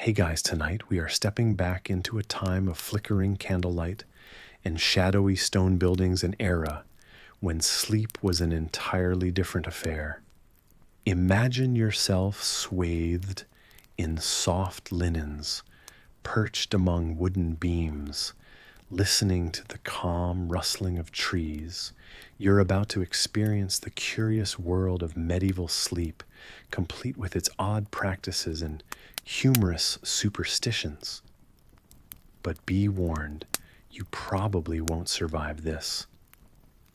Hey guys, tonight we are stepping back into a time of flickering candlelight and shadowy stone buildings, an era when sleep was an entirely different affair. Imagine yourself swathed in soft linens, perched among wooden beams, listening to the calm rustling of trees. You're about to experience the curious world of medieval sleep, complete with its odd practices and humorous superstitions. But be warned, you probably won't survive this.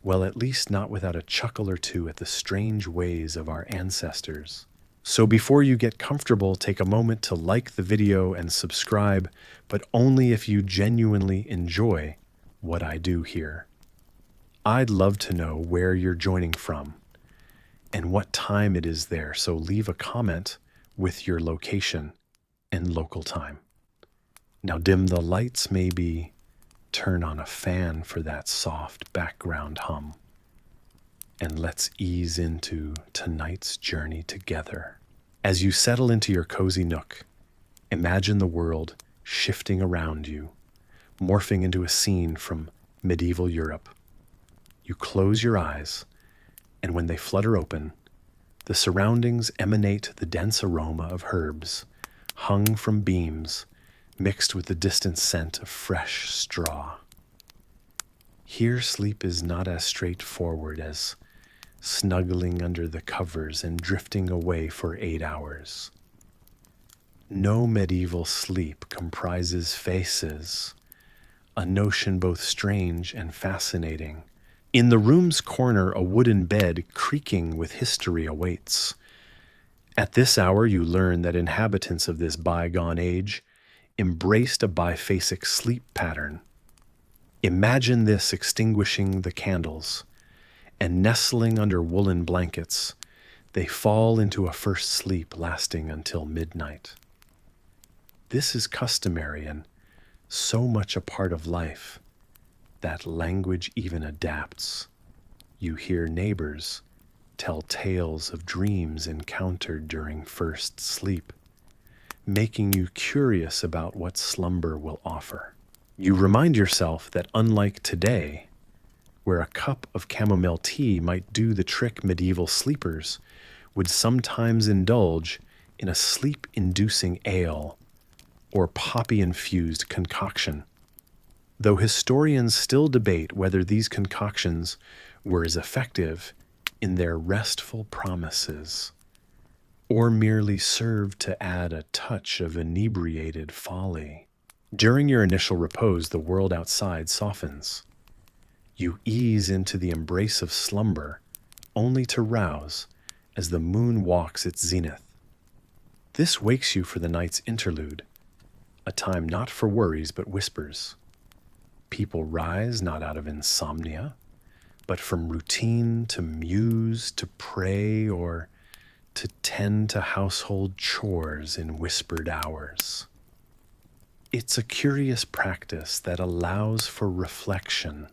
Well, at least not without a chuckle or two at the strange ways of our ancestors. So before you get comfortable, take a moment to like the video and subscribe, but only if you genuinely enjoy what I do here. I'd love to know where you're joining from and what time it is there, so leave a comment with your location and local time. Now dim the lights, maybe turn on a fan for that soft background hum. And let's ease into tonight's journey together. As you settle into your cozy nook, imagine the world shifting around you, morphing into a scene from medieval Europe. You close your eyes, and when they flutter open, the surroundings emanate the dense aroma of herbs, hung from beams, mixed with the distant scent of fresh straw. Here, sleep is not as straightforward as snuggling under the covers and drifting away for 8 hours. No medieval sleep comprises faces, a notion both strange and fascinating. In the room's corner, a wooden bed creaking with history awaits. At this hour, you learn that inhabitants of this bygone age embraced a biphasic sleep pattern. Imagine this: extinguishing the candles, and nestling under woolen blankets, they fall into a first sleep lasting until midnight. This is customary and so much a part of life that language even adapts. You hear neighbors tell tales of dreams encountered during first sleep, making you curious about what slumber will offer. You remind yourself that unlike today, where a cup of chamomile tea might do the trick, medieval sleepers would sometimes indulge in a sleep-inducing ale or poppy-infused concoction. Though historians still debate whether these concoctions were as effective in their restful promises or merely served to add a touch of inebriated folly. During your initial repose, the world outside softens. You ease into the embrace of slumber, only to rouse as the moon walks its zenith. This wakes you for the night's interlude, a time not for worries but whispers. People rise not out of insomnia, but from routine to muse, to pray, or to tend to household chores in whispered hours. It's a curious practice that allows for reflection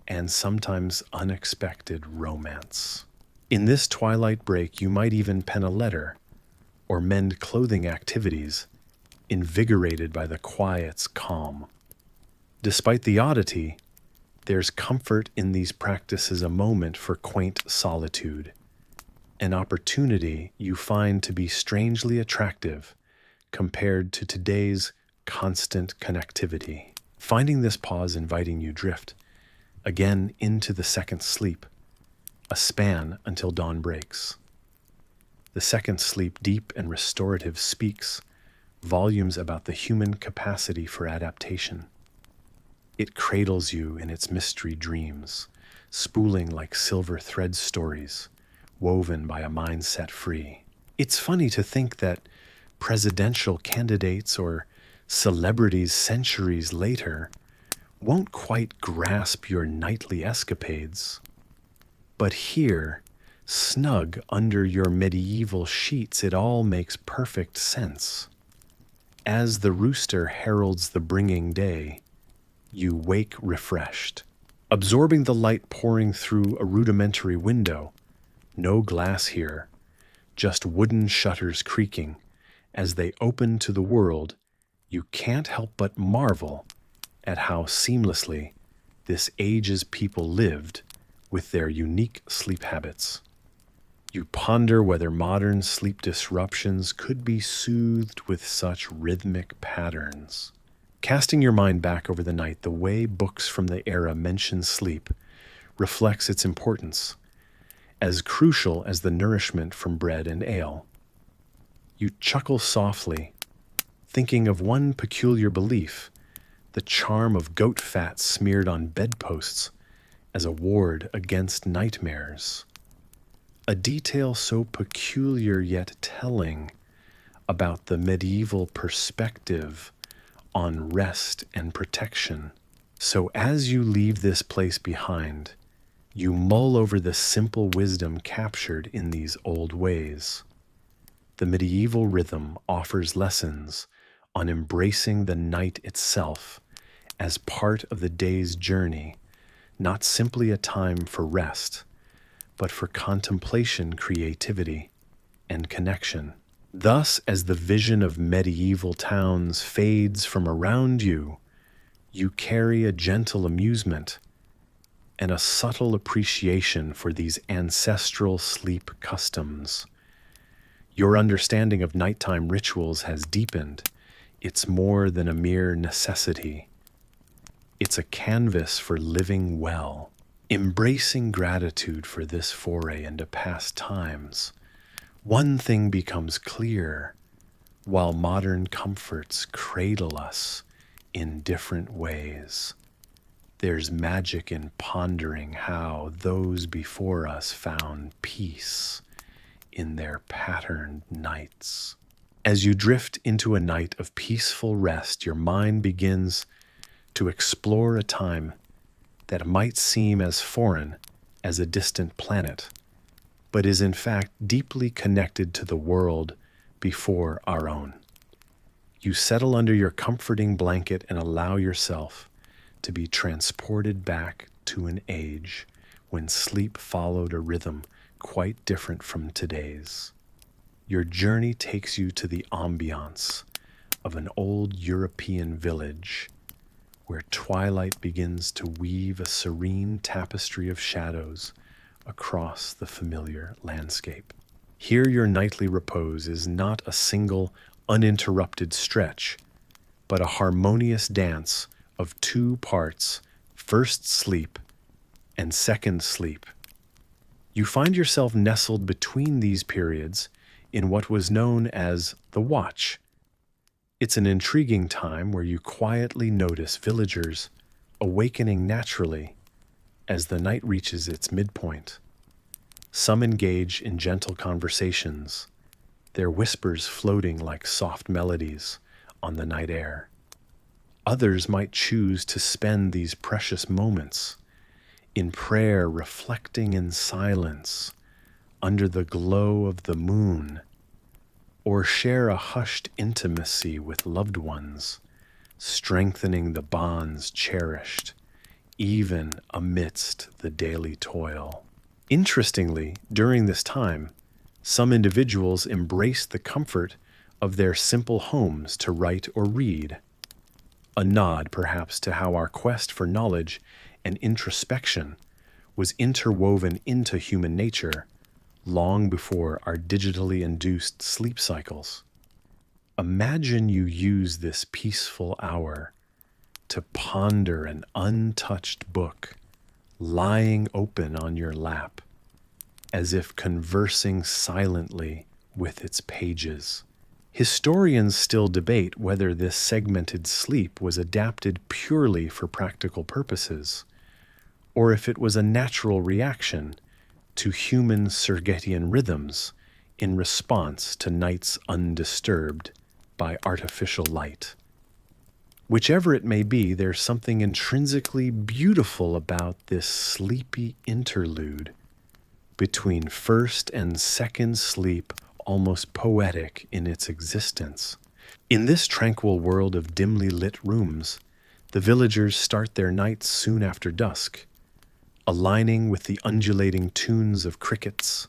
and sometimes unexpected romance. In this twilight break, you might even pen a letter or mend clothing activities, invigorated by the quiet's calm. Despite the oddity, there's comfort in these practices, a moment for quaint solitude, an opportunity you find to be strangely attractive compared to today's constant connectivity. Finding this pause inviting you drift again into the second sleep, a span until dawn breaks. The second sleep, deep and restorative, speaks volumes about the human capacity for adaptation. It cradles you in its mystery dreams, spooling like silver thread stories, woven by a mind set free. It's funny to think that presidential candidates or celebrities centuries later won't quite grasp your nightly escapades. But here, snug under your medieval sheets, it all makes perfect sense. As the rooster heralds the bringing day, you wake refreshed, absorbing the light pouring through a rudimentary window. No glass here, just wooden shutters creaking As they open to the world, you can't help but marvel at how seamlessly this age's people lived with their unique sleep habits. You ponder whether modern sleep disruptions could be soothed with such rhythmic patterns. Casting your mind back over the night, the way books from the era mention sleep reflects its importance, as crucial as the nourishment from bread and ale. You chuckle softly, thinking of one peculiar belief, the charm of goat fat smeared on bedposts as a ward against nightmares. A detail so peculiar yet telling about the medieval perspective on rest and protection. So as you leave this place behind, you mull over the simple wisdom captured in these old ways. The medieval rhythm offers lessons on embracing the night itself as part of the day's journey, not simply a time for rest, but for contemplation, creativity, and connection. Thus, as the vision of medieval towns fades from around you, you carry a gentle amusement and a subtle appreciation for these ancestral sleep customs. Your understanding of nighttime rituals has deepened. It's more than a mere necessity. It's a canvas for living well. Embracing gratitude for this foray into past times, one thing becomes clear: while modern comforts cradle us in different ways, there's magic in pondering how those before us found peace in their patterned nights. As you drift into a night of peaceful rest, your mind begins to explore a time that might seem as foreign as a distant planet, but is in fact deeply connected to the world before our own. You settle under your comforting blanket and allow yourself to be transported back to an age when sleep followed a rhythm quite different from today's. Your journey takes you to the ambiance of an old European village where twilight begins to weave a serene tapestry of shadows across the familiar landscape. Here your nightly repose is not a single, uninterrupted stretch, but a harmonious dance of two parts, first sleep and second sleep. You find yourself nestled between these periods in what was known as the watch. It's an intriguing time where you quietly notice villagers awakening naturally as the night reaches its midpoint. Some engage in gentle conversations, their whispers floating like soft melodies on the night air. Others might choose to spend these precious moments in prayer, reflecting in silence under the glow of the moon, or share a hushed intimacy with loved ones, strengthening the bonds cherished, even amidst the daily toil. Interestingly, during this time, some individuals embrace the comfort of their simple homes to write or read, a nod perhaps to how our quest for knowledge and introspection was interwoven into human nature long before our digitally induced sleep cycles. Imagine you use this peaceful hour to ponder an untouched book lying open on your lap, as if conversing silently with its pages. Historians still debate whether this segmented sleep was adapted purely for practical purposes, or if it was a natural reaction to human circadian rhythms in response to nights undisturbed by artificial light. Whichever it may be, there's something intrinsically beautiful about this sleepy interlude between first and second sleep, almost poetic in its existence. In this tranquil world of dimly lit rooms, the villagers start their nights soon after dusk, aligning with the undulating tunes of crickets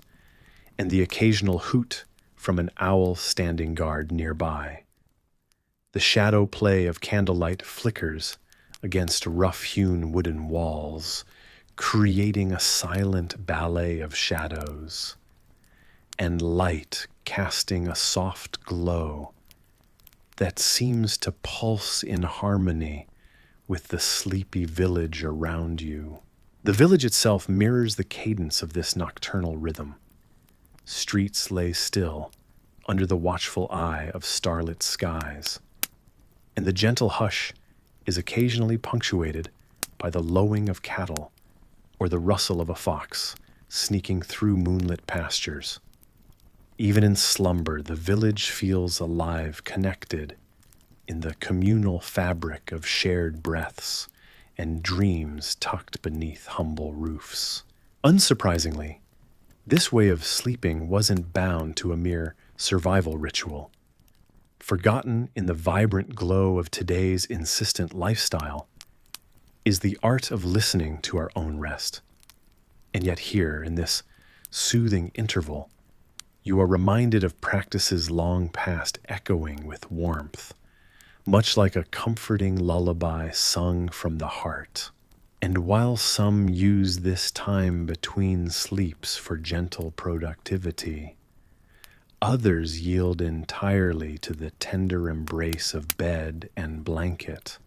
and the occasional hoot from an owl standing guard nearby. The shadow play of candlelight flickers against rough-hewn wooden walls, creating a silent ballet of shadows, and light casting a soft glow that seems to pulse in harmony with the sleepy village around you. The village itself mirrors the cadence of this nocturnal rhythm. Streets lay still under the watchful eye of starlit skies, and the gentle hush is occasionally punctuated by the lowing of cattle or the rustle of a fox sneaking through moonlit pastures. Even in slumber, the village feels alive, connected in the communal fabric of shared breaths and dreams tucked beneath humble roofs. Unsurprisingly, this way of sleeping wasn't bound to a mere survival ritual. Forgotten in the vibrant glow of today's insistent lifestyle is the art of listening to our own rest. And yet here, in this soothing interval, you are reminded of practices long past echoing with warmth, much like a comforting lullaby sung from the heart. And while some use this time between sleeps for gentle productivity, others yield entirely to the tender embrace of bed and blanket,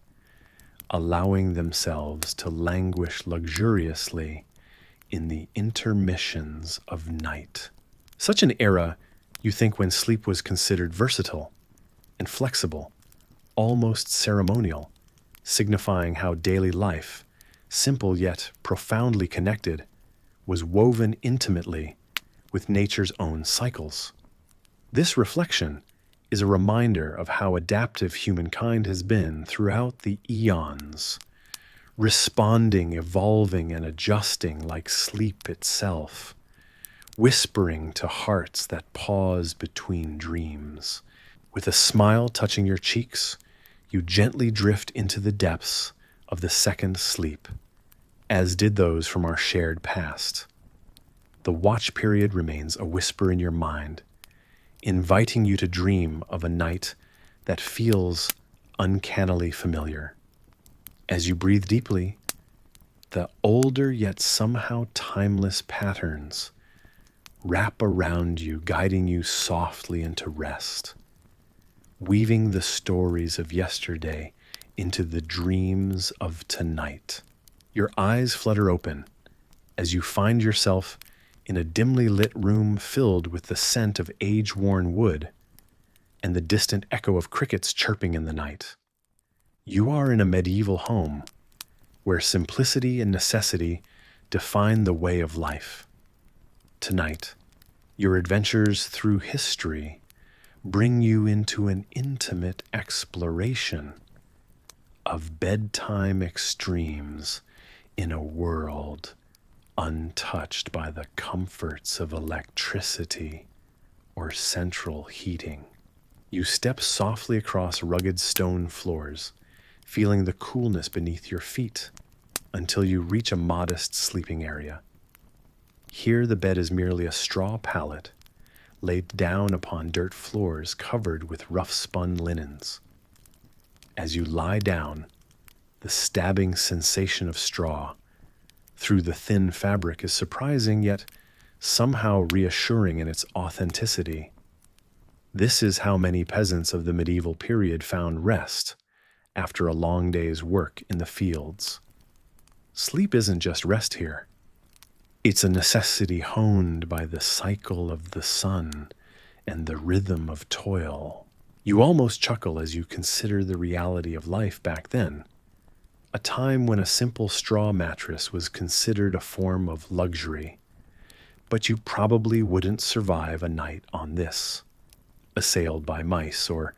allowing themselves to languish luxuriously in the intermissions of night. Such an era, you think, when sleep was considered versatile and flexible, almost ceremonial, signifying how daily life, simple yet profoundly connected, was woven intimately with nature's own cycles. This reflection is a reminder of how adaptive humankind has been throughout the eons, responding, evolving, and adjusting like sleep itself, whispering to hearts that pause between dreams. With a smile touching your cheeks, you gently drift into the depths of the second sleep, as did those from our shared past. The watch period remains a whisper in your mind, inviting you to dream of a night that feels uncannily familiar. As you breathe deeply, the older yet somehow timeless patterns wrap around you, guiding you softly into rest, weaving the stories of yesterday into the dreams of tonight. Your eyes flutter open as you find yourself in a dimly lit room filled with the scent of age-worn wood and the distant echo of crickets chirping in the night. You are in a medieval home where simplicity and necessity define the way of life. Tonight, your adventures through history bring you into an intimate exploration of bedtime extremes in a world untouched by the comforts of electricity or central heating. You step softly across rugged stone floors, feeling the coolness beneath your feet until you reach a modest sleeping area. Here the bed is merely a straw pallet laid down upon dirt floors covered with rough-spun linens. As you lie down, the stabbing sensation of straw through the thin fabric is surprising yet somehow reassuring in its authenticity. This is how many peasants of the medieval period found rest after a long day's work in the fields. Sleep isn't just rest here. It's a necessity honed by the cycle of the sun and the rhythm of toil. You almost chuckle as you consider the reality of life back then, a time when a simple straw mattress was considered a form of luxury, but you probably wouldn't survive a night on this, assailed by mice or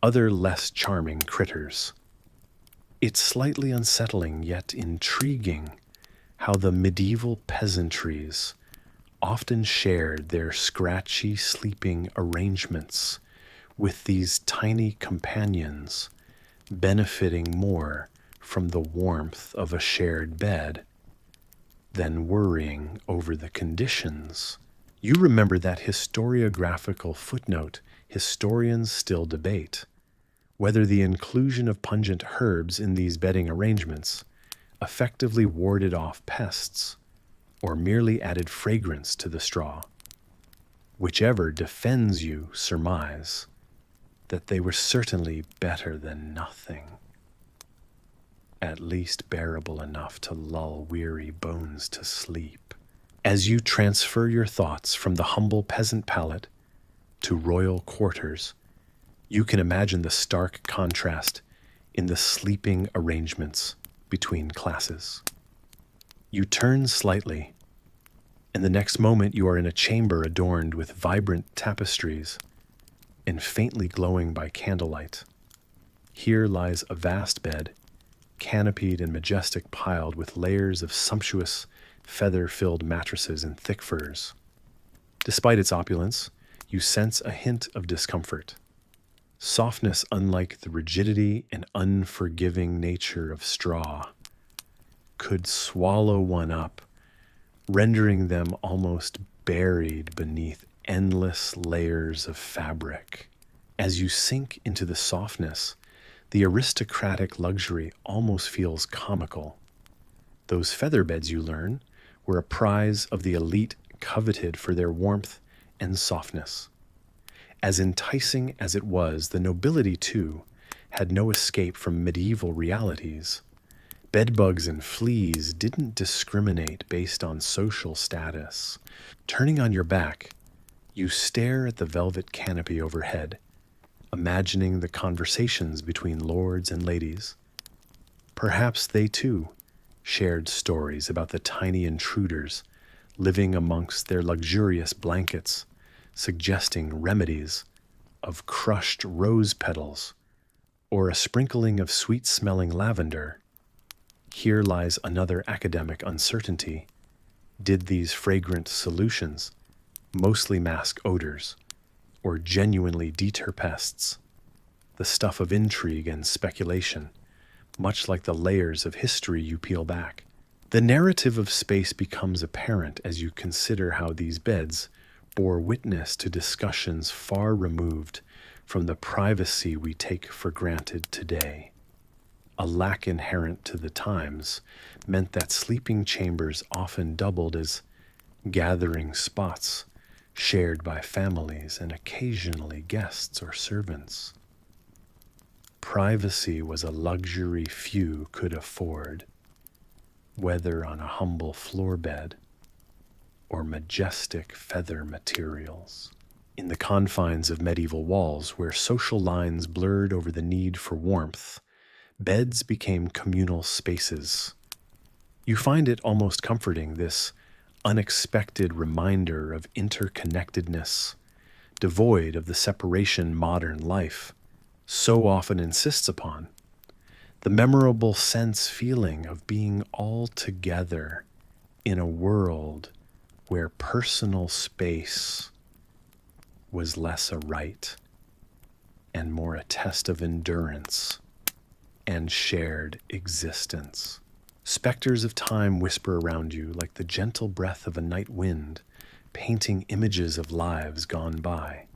other less charming critters. It's slightly unsettling yet intriguing how the medieval peasantries often shared their scratchy sleeping arrangements with these tiny companions, benefiting more from the warmth of a shared bed than worrying over the conditions You remember that historiographical footnote historians still debate whether the inclusion of pungent herbs in these bedding arrangements effectively warded off pests or merely added fragrance to the straw. Whichever defends you surmise that they were certainly better than nothing, at least bearable enough to lull weary bones to sleep. As you transfer your thoughts from the humble peasant pallet to royal quarters, you can imagine the stark contrast in the sleeping arrangements between classes. You turn slightly, and the next moment you are in a chamber adorned with vibrant tapestries and faintly glowing by candlelight. Here lies a vast bed, canopied and majestic, piled with layers of sumptuous feather-filled mattresses and thick furs. Despite its opulence, you sense a hint of discomfort. Softness unlike the rigidity and unforgiving nature of straw could swallow one up, rendering them almost buried beneath endless layers of fabric. As you sink into the softness, the aristocratic luxury almost feels comical. Those feather beds, you learn, were a prize of the elite, coveted for their warmth and softness. As enticing as it was, the nobility, too, had no escape from medieval realities. Bedbugs and fleas didn't discriminate based on social status. Turning on your back, you stare at the velvet canopy overhead, imagining the conversations between lords and ladies. Perhaps they, too, shared stories about the tiny intruders living amongst their luxurious blankets, suggesting remedies of crushed rose petals or a sprinkling of sweet-smelling lavender. Here lies another academic uncertainty. Did these fragrant solutions mostly mask odors or genuinely deter pests? The stuff of intrigue and speculation, much like the layers of history you peel back. The narrative of space becomes apparent as you consider how these beds bore witness to discussions far removed from the privacy we take for granted today. A lack inherent to the times meant that sleeping chambers often doubled as gathering spots shared by families and occasionally guests or servants. Privacy was a luxury few could afford, whether on a humble floor bed or majestic feather materials. In the confines of medieval walls, where social lines blurred over the need for warmth, beds became communal spaces. You find it almost comforting, this unexpected reminder of interconnectedness, devoid of the separation modern life so often insists upon. The memorable feeling of being all together in a world where personal space was less a right and more a test of endurance and shared existence. Specters of time whisper around you like the gentle breath of a night wind, painting images of lives gone by.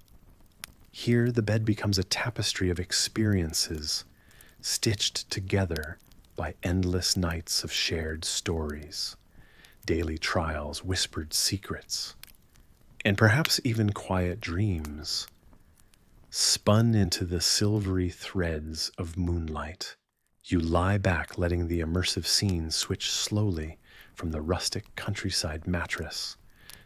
Here, the bed becomes a tapestry of experiences, stitched together by endless nights of shared stories, daily trials, whispered secrets, and perhaps even quiet dreams, spun into the silvery threads of moonlight. You lie back, letting the immersive scene switch slowly from the rustic countryside mattress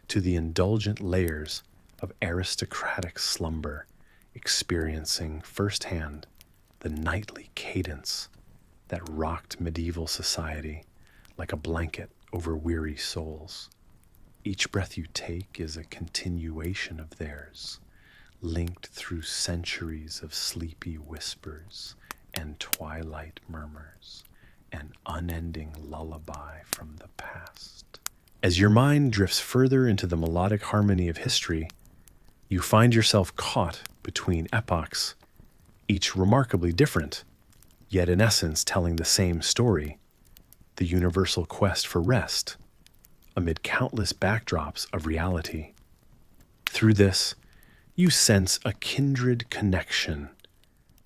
to the indulgent layers of aristocratic slumber, experiencing firsthand the nightly cadence that rocked medieval society like a blanket over weary souls. Each breath you take is a continuation of theirs, linked through centuries of sleepy whispers and twilight murmurs, an unending lullaby from the past. As your mind drifts further into the melodic harmony of history, you find yourself caught between epochs, each remarkably different, yet in essence telling the same story, the universal quest for rest, amid countless backdrops of reality. Through this, you sense a kindred connection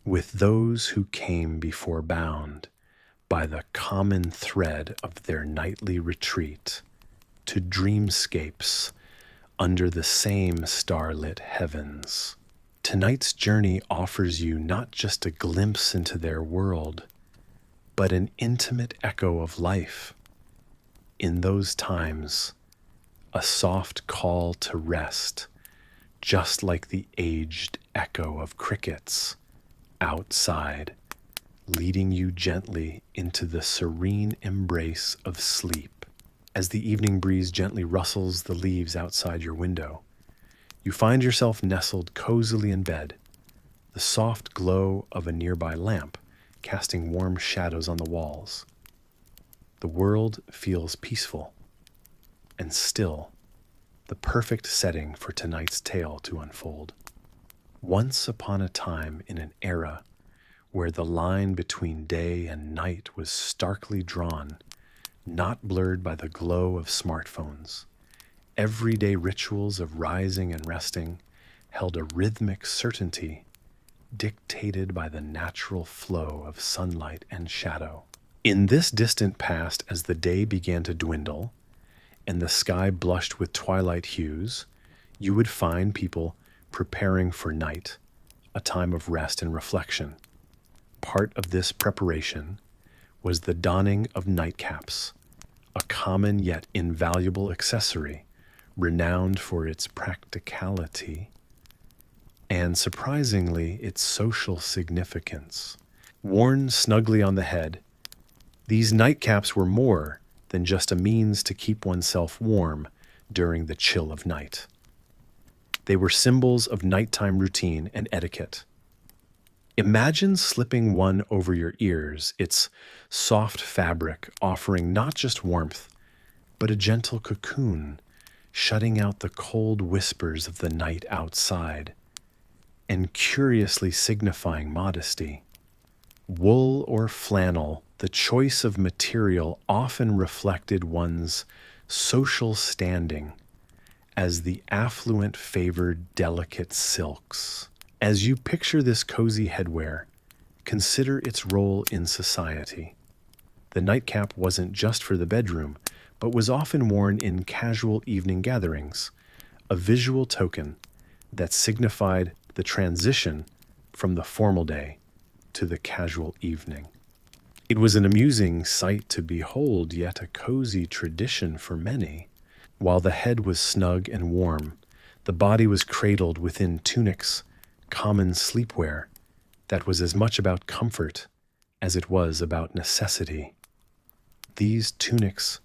with those who came before, bound by the common thread of their nightly retreat to dreamscapes under the same starlit heavens. Tonight's journey offers you not just a glimpse into their world, but an intimate echo of life in those times, a soft call to rest, just like the aged echo of crickets outside, leading you gently into the serene embrace of sleep. As the evening breeze gently rustles the leaves outside your window, you find yourself nestled cozily in bed, the soft glow of a nearby lamp casting warm shadows on the walls. The world feels peaceful and still, the perfect setting for tonight's tale to unfold. Once upon a time, in an era where the line between day and night was starkly drawn, not blurred by the glow of smartphones, everyday rituals of rising and resting held a rhythmic certainty dictated by the natural flow of sunlight and shadow. In this distant past, as the day began to dwindle and the sky blushed with twilight hues, you would find people preparing for night, a time of rest and reflection. Part of this preparation was the donning of nightcaps, a common yet invaluable accessory, renowned for its practicality and, surprisingly, its social significance. Worn snugly on the head, these nightcaps were more than just a means to keep oneself warm during the chill of night. They were symbols of nighttime routine and etiquette. Imagine slipping one over your ears, its soft fabric offering not just warmth, but a gentle cocoon, shutting out the cold whispers of the night outside, and curiously signifying modesty. Wool or flannel, the choice of material often reflected one's social standing, as the affluent favored delicate silks. As you picture this cozy headwear, consider its role in society. The nightcap wasn't just for the bedroom, but was often worn in casual evening gatherings, a visual token that signified the transition from the formal day to the casual evening. It was an amusing sight to behold, yet a cozy tradition for many. While the head was snug and warm, the body was cradled within tunics, common sleepwear, that was as much about comfort as it was about necessity. These tunics,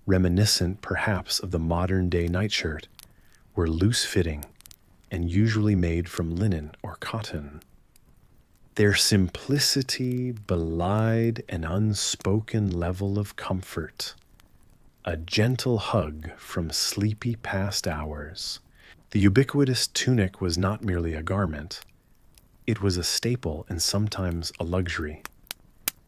reminiscent perhaps of the modern-day nightshirt, were loose-fitting and usually made from linen or cotton. Their simplicity belied an unspoken level of comfort, a gentle hug from sleepy past hours. The ubiquitous tunic was not merely a garment. It was a staple and sometimes a luxury.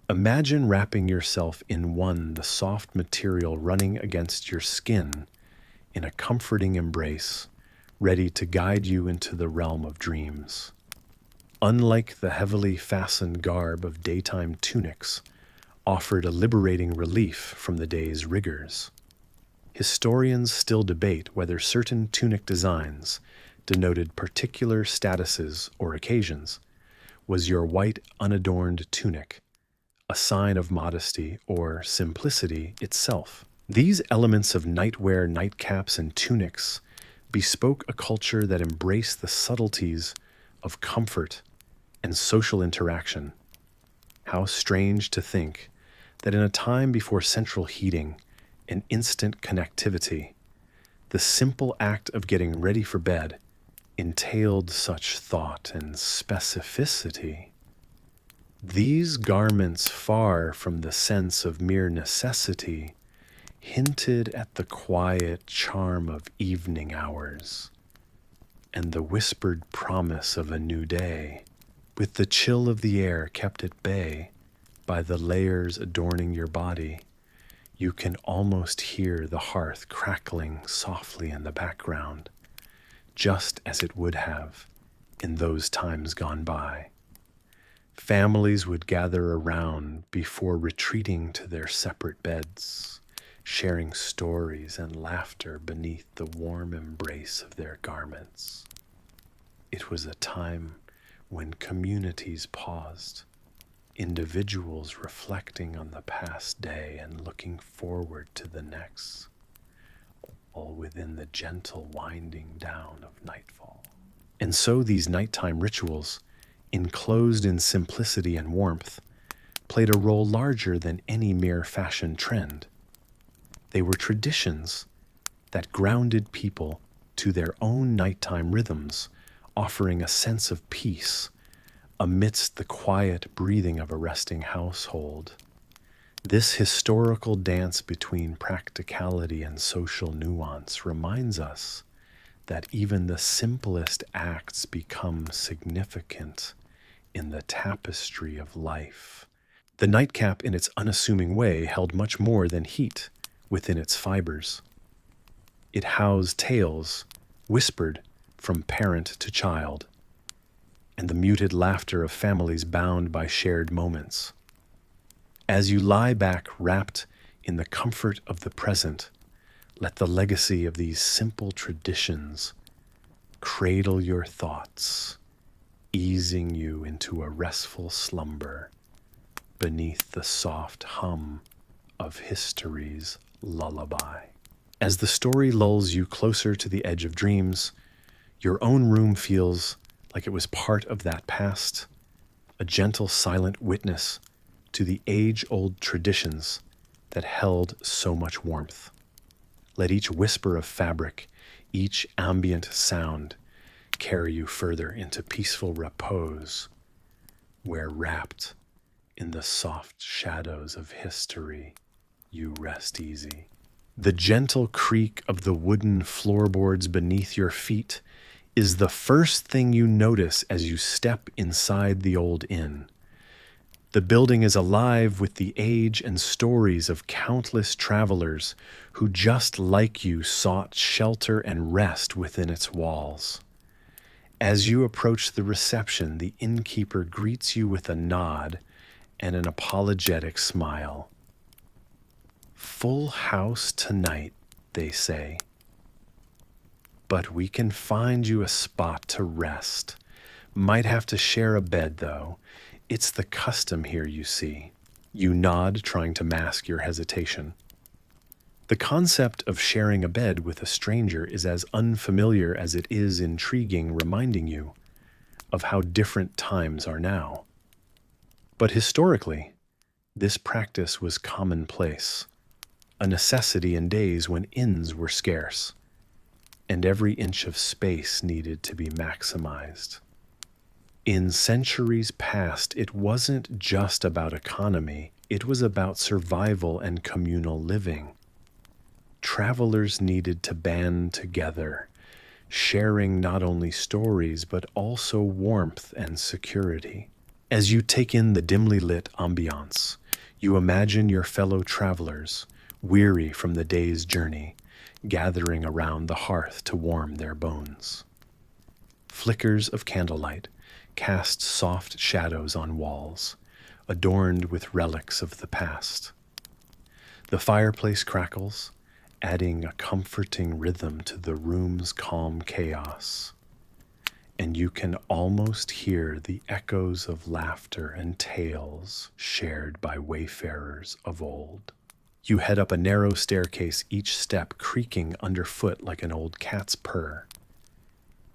Imagine wrapping yourself in one, the soft material running against your skin in a comforting embrace, ready to guide you into the realm of dreams. Unlike the heavily fastened garb of daytime tunics, offered a liberating relief from the day's rigors. Historians still debate whether certain tunic designs denoted particular statuses or occasions. Was your white, unadorned tunic a sign of modesty or simplicity itself? These elements of nightwear, nightcaps, and tunics bespoke a culture that embraced the subtleties of comfort and social interaction. How strange to think that in a time before central heating and instant connectivity, the simple act of getting ready for bed entailed such thought and specificity. These garments, far from the sense of mere necessity, hinted at the quiet charm of evening hours and the whispered promise of a new day, with the chill of the air kept at bay by the layers adorning your body. You can almost hear the hearth crackling softly in the background, just as it would have in those times gone by. Families would gather around before retreating to their separate beds, sharing stories and laughter beneath the warm embrace of their garments. It was a time when communities paused, individuals reflecting on the past day and looking forward to the next, all within the gentle winding down of nightfall. And so these nighttime rituals, enclosed in simplicity and warmth, played a role larger than any mere fashion trend. They were traditions that grounded people to their own nighttime rhythms, offering a sense of peace amidst the quiet breathing of a resting household. This historical dance between practicality and social nuance reminds us that even the simplest acts become significant in the tapestry of life. The nightcap, in its unassuming way, held much more than heat within its fibers. It housed tales whispered from parent to child, and the muted laughter of families bound by shared moments. As you lie back wrapped in the comfort of the present, let the legacy of these simple traditions cradle your thoughts, easing you into a restful slumber beneath the soft hum of history's lullaby. As the story lulls you closer to the edge of dreams, your own room feels like it was part of that past, a gentle, silent witness to the age-old traditions that held so much warmth. Let each whisper of fabric, each ambient sound, carry you further into peaceful repose, where wrapped in the soft shadows of history, you rest easy. The gentle creak of the wooden floorboards beneath your feet is the first thing you notice as you step inside the old inn. The building is alive with the age and stories of countless travelers who, just like you, sought shelter and rest within its walls. As you approach the reception, the innkeeper greets you with a nod and an apologetic smile. "Full house tonight," they say. "But we can find you a spot to rest. Might have to share a bed, though. It's the custom here, you see." You nod, trying to mask your hesitation. The concept of sharing a bed with a stranger is as unfamiliar as it is intriguing, reminding you of how different times are now. But historically, this practice was commonplace, a necessity in days when inns were scarce, and every inch of space needed to be maximized. In centuries past, it wasn't just about economy, it was about survival and communal living. Travelers needed to band together, sharing not only stories but also warmth and security. As you take in the dimly lit ambiance, you imagine your fellow travelers, weary from the day's journey, gathering around the hearth to warm their bones. Flickers of candlelight cast soft shadows on walls, adorned with relics of the past. The fireplace crackles, adding a comforting rhythm to the room's calm chaos, and you can almost hear the echoes of laughter and tales shared by wayfarers of old. You head up a narrow staircase, each step creaking underfoot like an old cat's purr.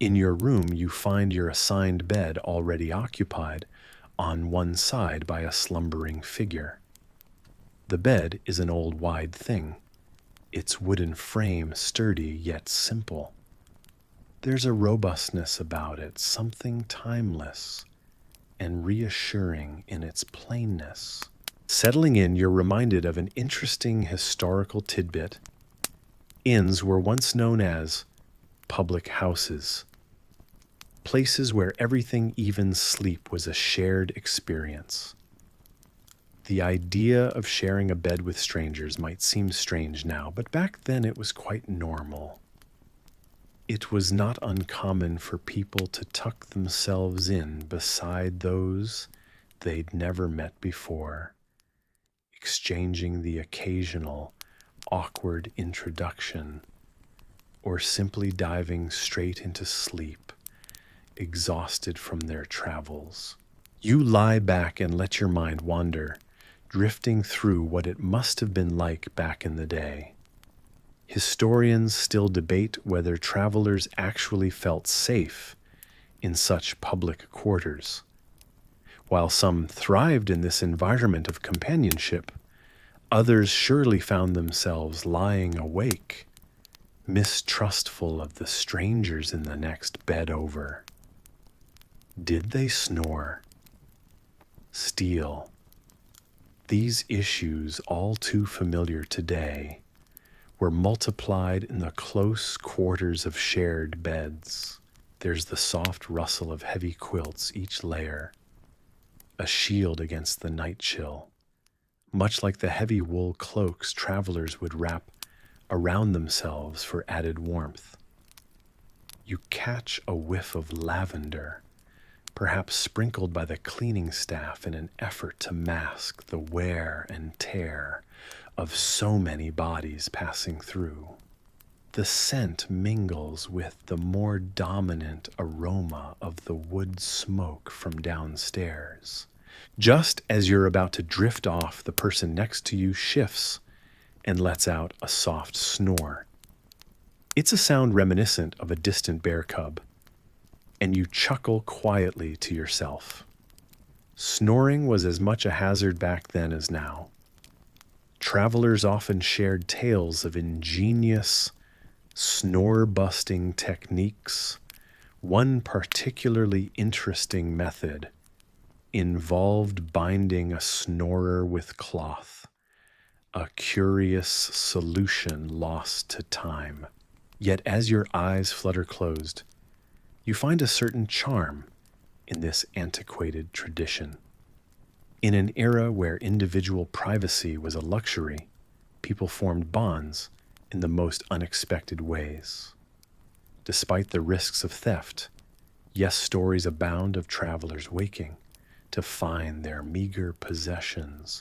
In your room, you find your assigned bed already occupied on one side by a slumbering figure. The bed is an old wide thing, its wooden frame sturdy yet simple. There's a robustness about it, something timeless and reassuring in its plainness. Settling in, you're reminded of an interesting historical tidbit. Inns were once known as public houses, places where everything, even sleep, was a shared experience. The idea of sharing a bed with strangers might seem strange now, but back then it was quite normal. It was not uncommon for people to tuck themselves in beside those they'd never met before, exchanging the occasional awkward introduction, or simply diving straight into sleep, exhausted from their travels. You lie back and let your mind wander, drifting through what it must have been like back in the day. Historians still debate whether travelers actually felt safe in such public quarters. While some thrived in this environment of companionship, others surely found themselves lying awake, mistrustful of the strangers in the next bed over. Did they snore? Steal? These issues, all too familiar today, were multiplied in the close quarters of shared beds. There's the soft rustle of heavy quilts, each layer, a shield against the night chill, much like the heavy wool cloaks travelers would wrap around themselves for added warmth. You catch a whiff of lavender, perhaps sprinkled by the cleaning staff in an effort to mask the wear and tear of so many bodies passing through. The scent mingles with the more dominant aroma of the wood smoke from downstairs. Just as you're about to drift off, the person next to you shifts and lets out a soft snore. It's a sound reminiscent of a distant bear cub, and you chuckle quietly to yourself. Snoring was as much a hazard back then as now. Travelers often shared tales of ingenious, snore-busting techniques. One particularly interesting method involved binding a snorer with cloth, a curious solution lost to time. Yet as your eyes flutter closed, you find a certain charm in this antiquated tradition. In an era where individual privacy was a luxury, people formed bonds in the most unexpected ways. Despite the risks of theft, yes, stories abound of travelers waking to find their meager possessions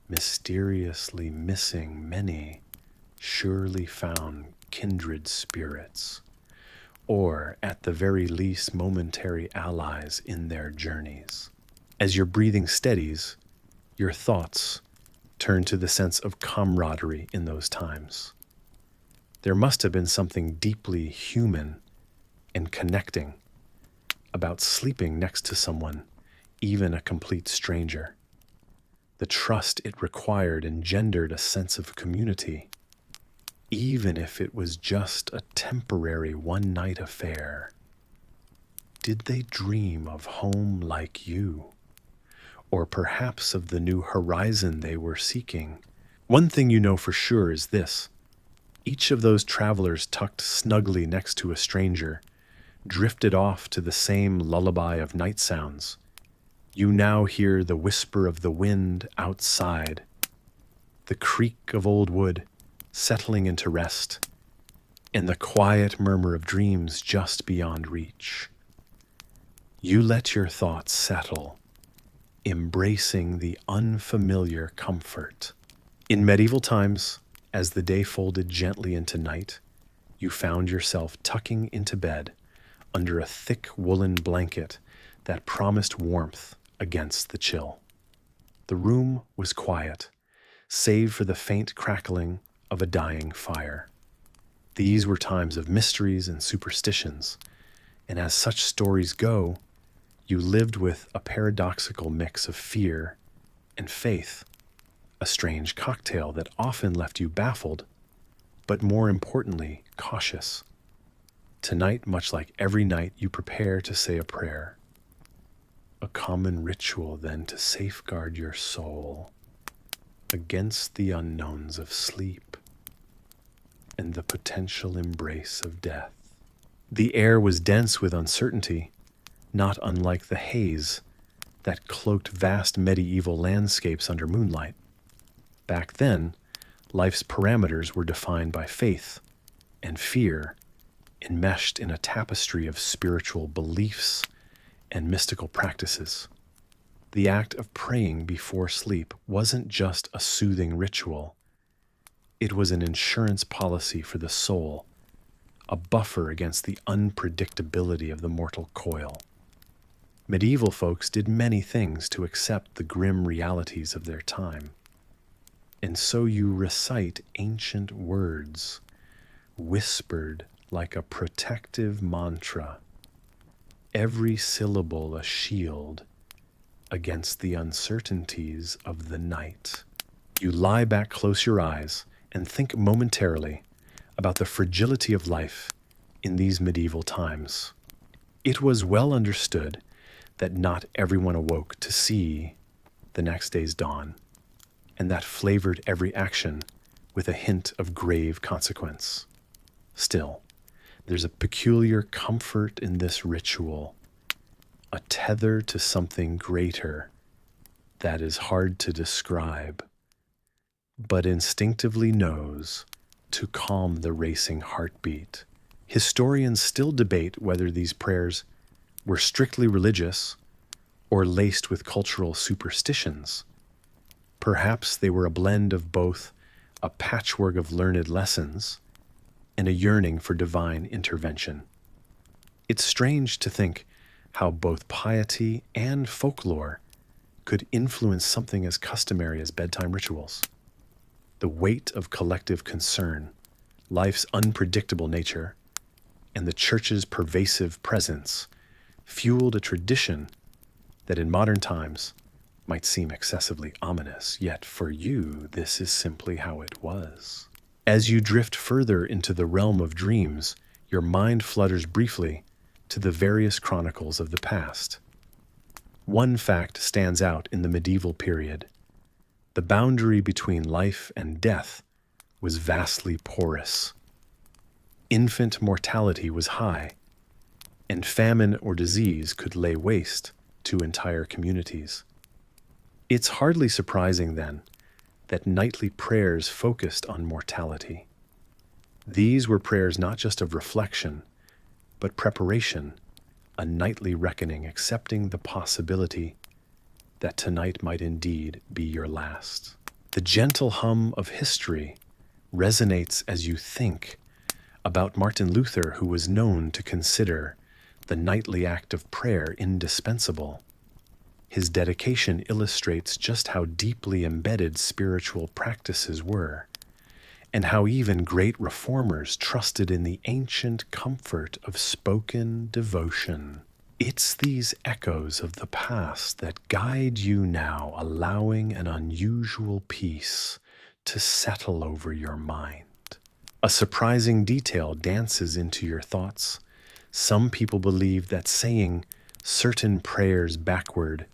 mysteriously missing many surely found kindred spirits, or at the very least momentary allies in their journeys. As your breathing steadies, your thoughts turn to the sense of camaraderie in those times. There must have been something deeply human and connecting about sleeping next to someone, even a complete stranger. The trust it required engendered a sense of community, even if it was just a temporary one-night affair. Did they dream of home like you? Or perhaps of the new horizon they were seeking? One thing you know for sure is this: each of those travelers tucked snugly next to a stranger drifted off to the same lullaby of night sounds. You now hear the whisper of the wind outside, the creak of old wood settling into rest, and the quiet murmur of dreams just beyond reach. You let your thoughts settle, embracing the unfamiliar comfort. In medieval times, as the day folded gently into night, you found yourself tucking into bed under a thick woolen blanket that promised warmth against the chill. The room was quiet, save for the faint crackling of a dying fire. These were times of mysteries and superstitions, and as such stories go, you lived with a paradoxical mix of fear and faith, a strange cocktail that often left you baffled, but more importantly, cautious. Tonight, much like every night, you prepare to say a prayer, a common ritual then to safeguard your soul against the unknowns of sleep and the potential embrace of death. The air was dense with uncertainty, not unlike the haze that cloaked vast medieval landscapes under moonlight. Back then, life's parameters were defined by faith and fear enmeshed in a tapestry of spiritual beliefs and mystical practices. The act of praying before sleep wasn't just a soothing ritual. It was an insurance policy for the soul, a buffer against the unpredictability of the mortal coil. Medieval folks did many things to accept the grim realities of their time. And so you recite ancient words, whispered like a protective mantra, every syllable a shield against the uncertainties of the night. You lie back, close your eyes, and think momentarily about the fragility of life in these medieval times. It was well understood that not everyone awoke to see the next day's dawn, and that flavored every action with a hint of grave consequence. Still, there's a peculiar comfort in this ritual, a tether to something greater that is hard to describe, but instinctively knows to calm the racing heartbeat. Historians still debate whether these prayers were strictly religious or laced with cultural superstitions. Perhaps they were a blend of both a patchwork of learned lessons and a yearning for divine intervention. It's strange to think how both piety and folklore could influence something as customary as bedtime rituals. The weight of collective concern, life's unpredictable nature, and the church's pervasive presence fueled a tradition that in modern times might seem excessively ominous, yet for you, this is simply how it was. As you drift further into the realm of dreams, your mind flutters briefly to the various chronicles of the past. One fact stands out in the medieval period. The boundary between life and death was vastly porous. Infant mortality was high, and famine or disease could lay waste to entire communities. It's hardly surprising, then, that nightly prayers focused on mortality. These were prayers not just of reflection, but preparation, a nightly reckoning, accepting the possibility that tonight might indeed be your last. The gentle hum of history resonates as you think about Martin Luther, who was known to consider the nightly act of prayer indispensable. His dedication illustrates just how deeply embedded spiritual practices were, and how even great reformers trusted in the ancient comfort of spoken devotion. It's these echoes of the past that guide you now, allowing an unusual peace to settle over your mind. A surprising detail dances into your thoughts. Some people believe that saying certain prayers backward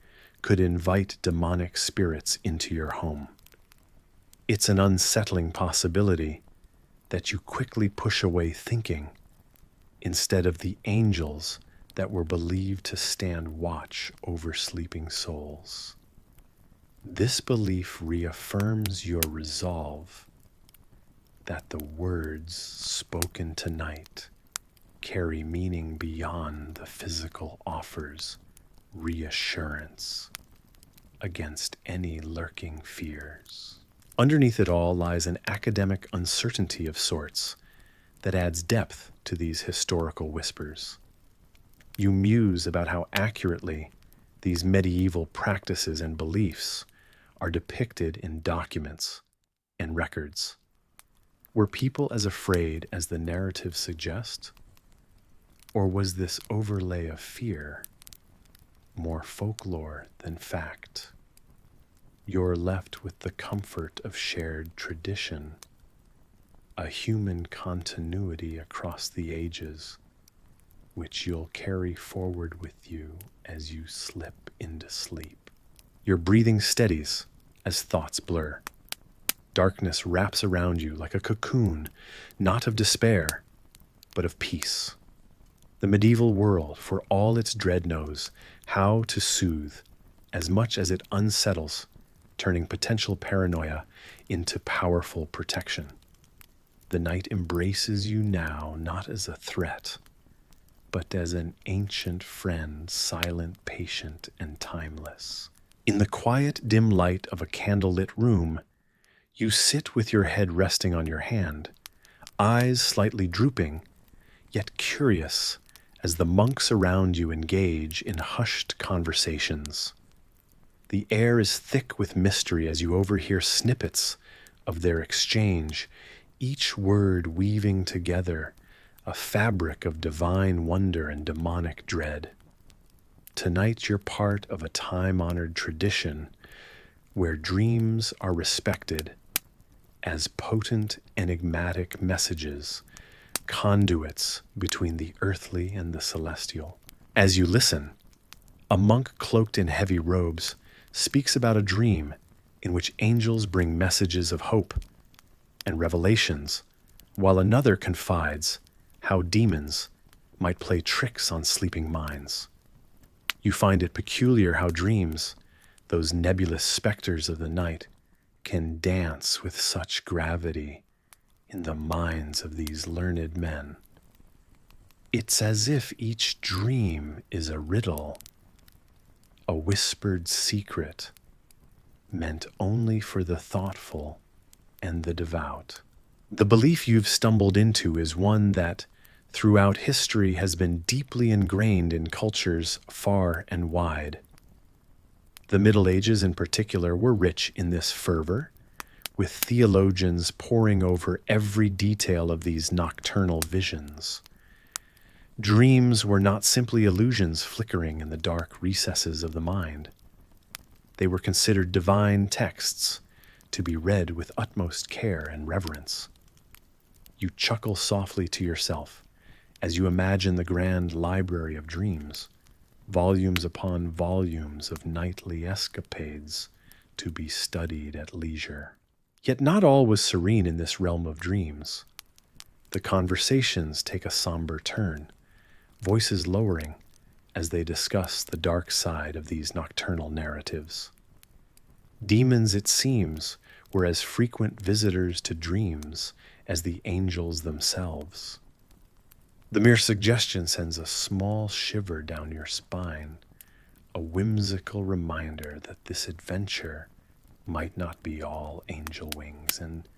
could invite demonic spirits into your home. It's an unsettling possibility that you quickly push away thinking instead of the angels that were believed to stand watch over sleeping souls. This belief reaffirms your resolve that the words spoken tonight carry meaning beyond the physical, offers reassurance against any lurking fears. Underneath it all lies an academic uncertainty of sorts that adds depth to these historical whispers. You muse about how accurately these medieval practices and beliefs are depicted in documents and records. Were people as afraid as the narrative suggests? Or was this overlay of fear more folklore than fact? You're left with the comfort of shared tradition, a human continuity across the ages, which you'll carry forward with you as you slip into sleep. Your breathing steadies as thoughts blur. Darkness wraps around you like a cocoon, not of despair, but of peace. The medieval world, for all its dread, knows how to soothe as much as it unsettles, turning potential paranoia into powerful protection. The night embraces you now not as a threat, but as an ancient friend, silent, patient, and timeless. In the quiet, dim light of a candlelit room, you sit with your head resting on your hand, eyes slightly drooping, yet curious as the monks around you engage in hushed conversations. The air is thick with mystery as you overhear snippets of their exchange, each word weaving together a fabric of divine wonder and demonic dread. Tonight you're part of a time-honored tradition where dreams are respected as potent, enigmatic messages, conduits between the earthly and the celestial. As you listen, a monk cloaked in heavy robes speaks about a dream in which angels bring messages of hope and revelations, while another confides how demons might play tricks on sleeping minds. You find it peculiar how dreams, those nebulous specters of the night, can dance with such gravity in the minds of these learned men. It's as if each dream is a riddle, a whispered secret meant only for the thoughtful and the devout. The belief you've stumbled into is one that, throughout history, has been deeply ingrained in cultures far and wide. The Middle Ages in particular were rich in this fervor, with theologians poring over every detail of these nocturnal visions. Dreams were not simply illusions flickering in the dark recesses of the mind. They were considered divine texts to be read with utmost care and reverence. You chuckle softly to yourself as you imagine the grand library of dreams, volumes upon volumes of nightly escapades to be studied at leisure. Yet not all was serene in this realm of dreams. The conversations take a somber turn, voices lowering as they discuss the dark side of these nocturnal narratives. Demons, it seems, were as frequent visitors to dreams as the angels themselves. The mere suggestion sends a small shiver down your spine, a whimsical reminder that this adventure might not be all angel wings and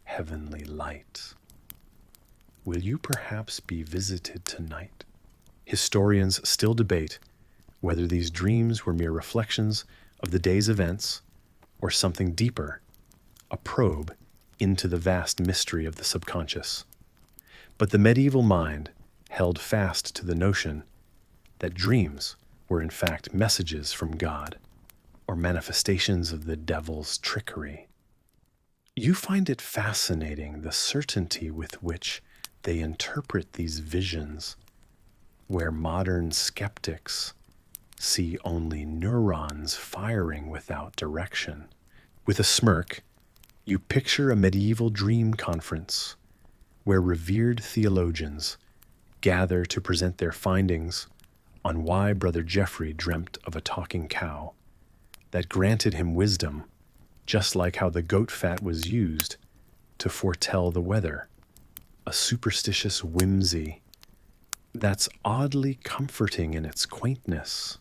heavenly light. Will you perhaps be visited tonight? Historians still debate whether these dreams were mere reflections of the day's events or something deeper, a probe into the vast mystery of the subconscious. But the medieval mind held fast to the notion that dreams were in fact messages from God or manifestations of the devil's trickery. You find it fascinating the certainty with which they interpret these visions, where modern skeptics see only neurons firing without direction. With a smirk, you picture a medieval dream conference where revered theologians gather to present their findings on why Brother Geoffrey dreamt of a talking cow that granted him wisdom, just like how the goat fat was used to foretell the weather, a superstitious whimsy that's oddly comforting in its quaintness.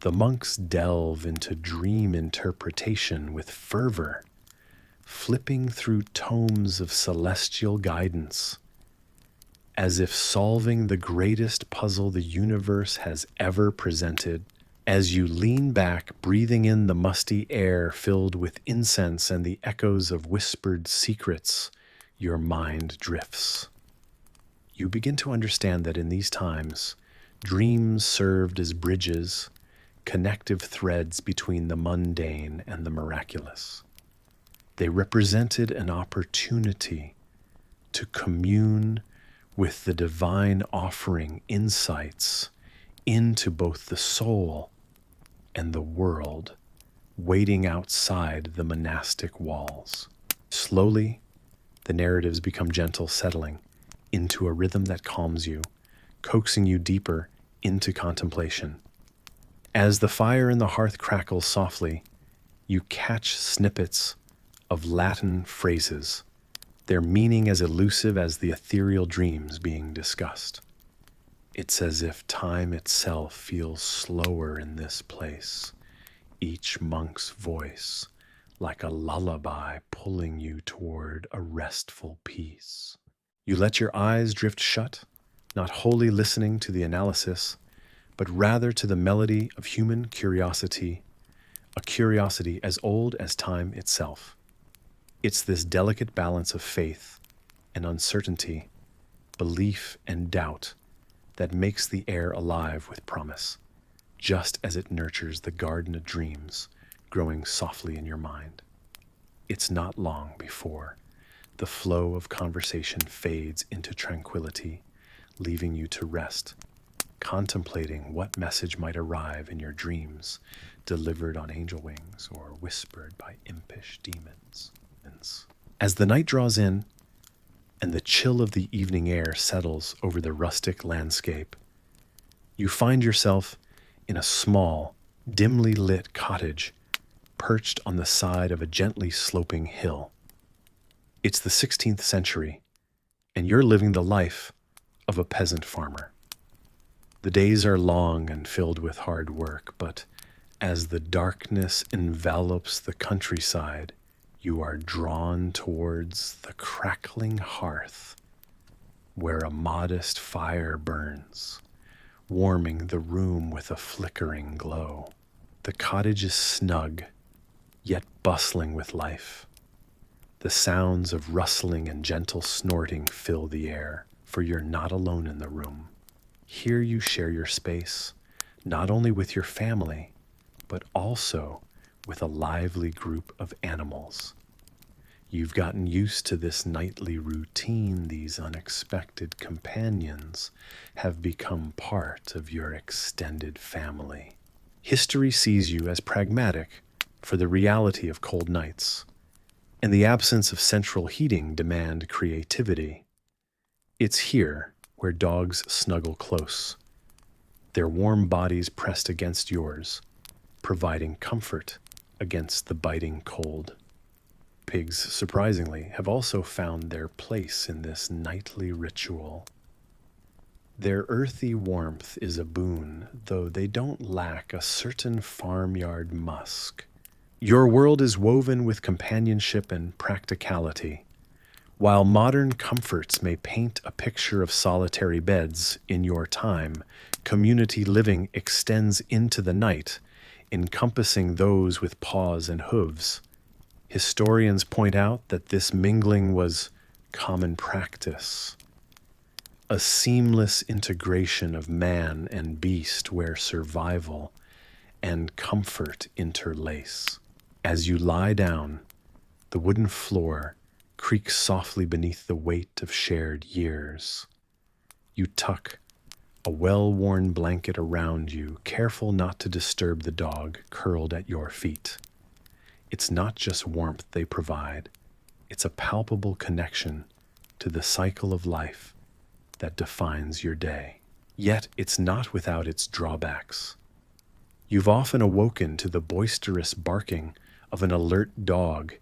The monks delve into dream interpretation with fervor, flipping through tomes of celestial guidance, as if solving the greatest puzzle the universe has ever presented. As you lean back, breathing in the musty air filled with incense and the echoes of whispered secrets, your mind drifts. You begin to understand that in these times, dreams served as bridges, connective threads between the mundane and the miraculous. They represented an opportunity to commune with the divine, offering insights into both the soul and the world waiting outside the monastic walls. Slowly, the narratives become gentle, settling into a rhythm that calms you, coaxing you deeper into contemplation. As the fire in the hearth crackles softly, you catch snippets of Latin phrases, their meaning as elusive as the ethereal dreams being discussed. It's as if time itself feels slower in this place, each monk's voice like a lullaby pulling you toward a restful peace. You let your eyes drift shut, not wholly listening to the analysis, but rather to the melody of human curiosity, a curiosity as old as time itself. It's this delicate balance of faith and uncertainty, belief and doubt, that makes the air alive with promise, just as it nurtures the garden of dreams growing softly in your mind. It's not long before the flow of conversation fades into tranquility, leaving you to rest, contemplating what message might arrive in your dreams, delivered on angel wings or whispered by impish demons. As the night draws in and the chill of the evening air settles over the rustic landscape, you find yourself in a small, dimly lit cottage perched on the side of a gently sloping hill. It's the 16th century, and you're living the life of a peasant farmer. The days are long and filled with hard work, but as the darkness envelops the countryside, you are drawn towards the crackling hearth, where a modest fire burns, warming the room with a flickering glow. The cottage is snug, yet bustling with life. The sounds of rustling and gentle snorting fill the air, for you're not alone in the room. Here you share your space, not only with your family, but also with a lively group of animals. You've gotten used to this nightly routine. These unexpected companions have become part of your extended family. History sees you as pragmatic for the reality of cold nights, and the absence of central heating demand creativity. It's here where dogs snuggle close, their warm bodies pressed against yours, providing comfort against the biting cold. Pigs, surprisingly, have also found their place in this nightly ritual. Their earthy warmth is a boon, though they don't lack a certain farmyard musk. Your world is woven with companionship and practicality. While modern comforts may paint a picture of solitary beds in your time, community living extends into the night, encompassing those with paws and hooves. Historians point out that this mingling was common practice, a seamless integration of man and beast where survival and comfort interlace. As you lie down, the wooden floor creaks softly beneath the weight of shared years. You tuck a well-worn blanket around you, careful not to disturb the dog curled at your feet. It's not just warmth they provide, it's a palpable connection to the cycle of life that defines your day. Yet it's not without its drawbacks. You've often awoken to the boisterous barking of an alert dog,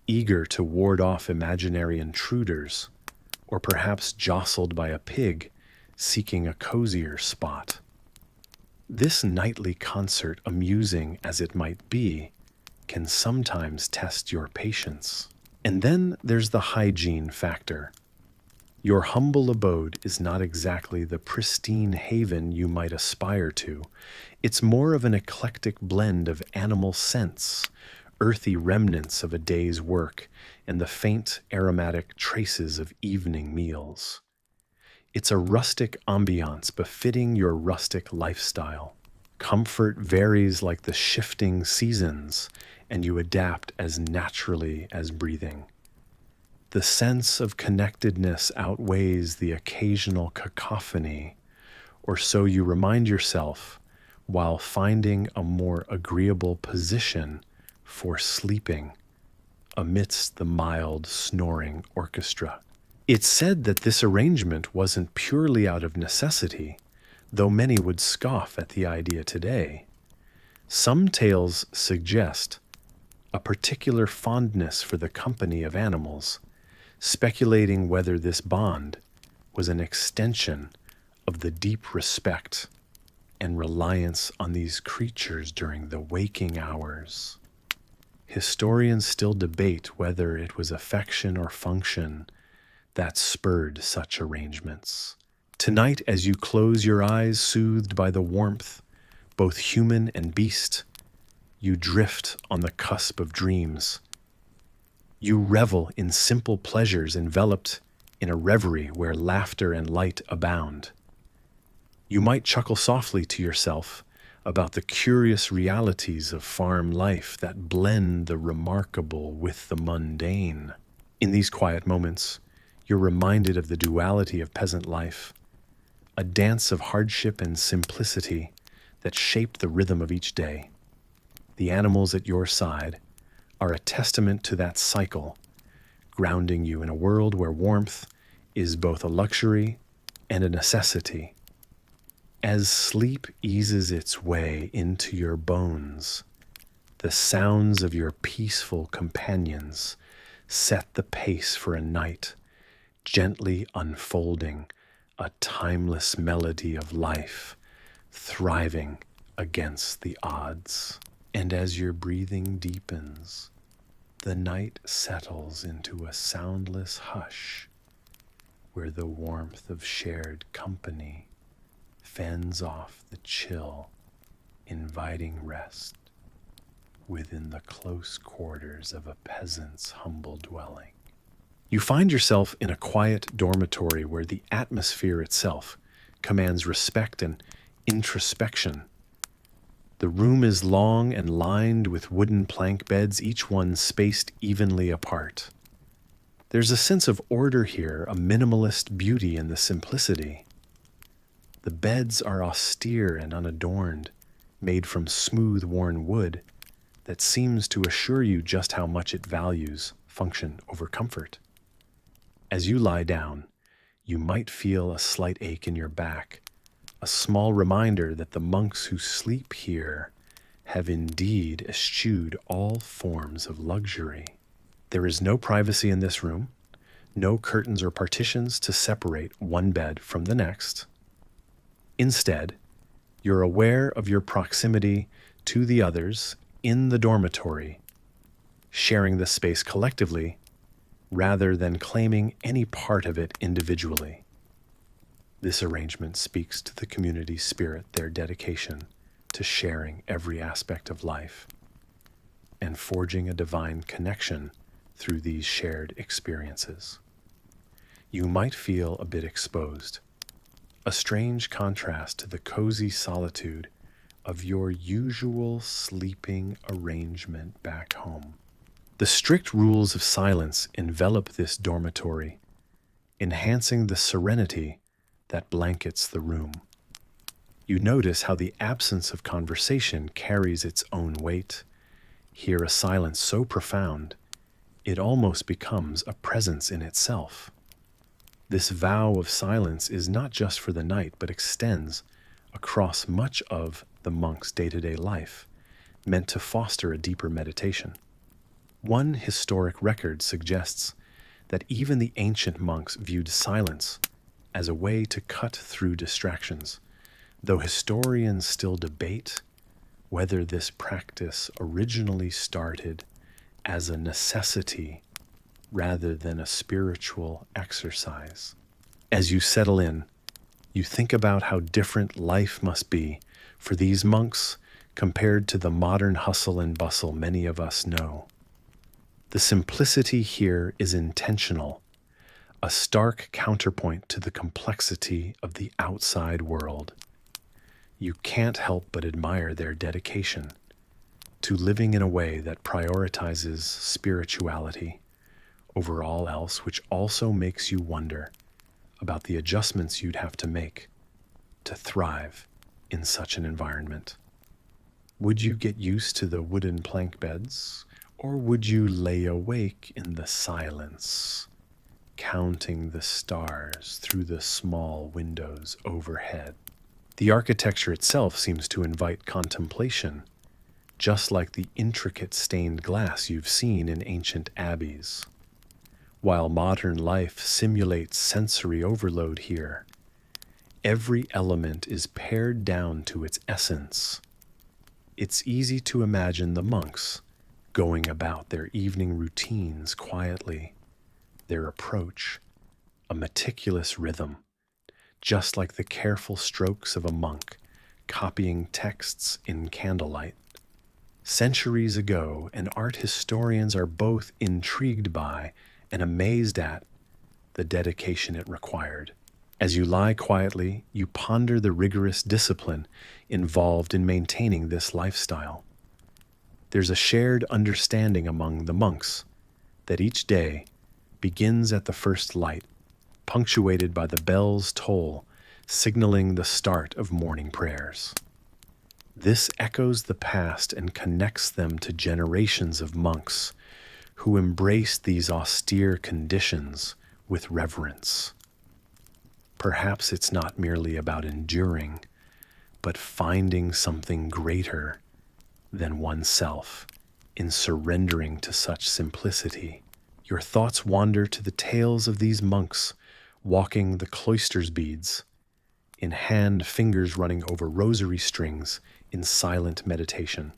eager to ward off imaginary intruders, or perhaps jostled by a pig seeking a cozier spot. This nightly concert, amusing as it might be, can sometimes test your patience. And then there's the hygiene factor. Your humble abode is not exactly the pristine haven you might aspire to. It's more of an eclectic blend of animal scents, earthy remnants of a day's work, and the faint aromatic traces of evening meals. It's a rustic ambiance befitting your rustic lifestyle. Comfort varies like the shifting seasons, and you adapt as naturally as breathing. The sense of connectedness outweighs the occasional cacophony, or so you remind yourself while finding a more agreeable position for sleeping amidst the mild snoring orchestra. It's said that this arrangement wasn't purely out of necessity, though many would scoff at the idea today. Some tales suggest a particular fondness for the company of animals, speculating whether this bond was an extension of the deep respect and reliance on these creatures during the waking hours. Historians still debate whether it was affection or function that spurred such arrangements. Tonight, as you close your eyes, soothed by the warmth, both human and beast, you drift on the cusp of dreams. You revel in simple pleasures enveloped in a reverie where laughter and light abound. You might chuckle softly to yourself about the curious realities of farm life that blend the remarkable with the mundane. In these quiet moments, you're reminded of the duality of peasant life, a dance of hardship and simplicity that shaped the rhythm of each day. The animals at your side are a testament to that cycle, grounding you in a world where warmth is both a luxury and a necessity. As sleep eases its way into your bones, the sounds of your peaceful companions set the pace for a night, gently unfolding a timeless melody of life, thriving against the odds. And as your breathing deepens, the night settles into a soundless hush, where the warmth of shared company fends off the chill, inviting rest within the close quarters of a peasant's humble dwelling. You find yourself in a quiet dormitory where the atmosphere itself commands respect and introspection. The room is long and lined with wooden plank beds, each one spaced evenly apart. There's a sense of order here, a minimalist beauty in the simplicity. The beds are austere and unadorned, made from smooth, worn wood that seems to assure you just how much it values function over comfort. As you lie down, you might feel a slight ache in your back, a small reminder that the monks who sleep here have indeed eschewed all forms of luxury. There is no privacy in this room, no curtains or partitions to separate one bed from the next. Instead, you're aware of your proximity to the others in the dormitory, sharing the space collectively rather than claiming any part of it individually. This arrangement speaks to the community's spirit, their dedication to sharing every aspect of life and forging a divine connection through these shared experiences. You might feel a bit exposed, a strange contrast to the cozy solitude of your usual sleeping arrangement back home. The strict rules of silence envelop this dormitory, enhancing the serenity that blankets the room. You notice how the absence of conversation carries its own weight. Hear a silence so profound, it almost becomes a presence in itself. This vow of silence is not just for the night, but extends across much of the monk's day-to-day life, meant to foster a deeper meditation. One historic record suggests that even the ancient monks viewed silence as a way to cut through distractions, though historians still debate whether this practice originally started as a necessity rather than a spiritual exercise. As you settle in, you think about how different life must be for these monks compared to the modern hustle and bustle many of us know. The simplicity here is intentional, a stark counterpoint to the complexity of the outside world. You can't help but admire their dedication to living in a way that prioritizes spirituality over all else, which also makes you wonder about the adjustments you'd have to make to thrive in such an environment. Would you get used to the wooden plank beds, or would you lay awake in the silence, counting the stars through the small windows overhead? The architecture itself seems to invite contemplation, just like the intricate stained glass you've seen in ancient abbeys. While modern life simulates sensory overload here, every element is pared down to its essence. It's easy to imagine the monks going about their evening routines quietly, their approach a meticulous rhythm, just like the careful strokes of a monk copying texts in candlelight. Centuries ago, and art historians are both intrigued by and amazed at the dedication it required. As you lie quietly, you ponder the rigorous discipline involved in maintaining this lifestyle. There's a shared understanding among the monks that each day begins at the first light, punctuated by the bell's toll, signaling the start of morning prayers. This echoes the past and connects them to generations of monks who embraced these austere conditions with reverence. Perhaps it's not merely about enduring, but finding something greater than oneself in surrendering to such simplicity. Your thoughts wander to the tales of these monks walking the cloister's beads, in hand, fingers running over rosary strings in silent meditation.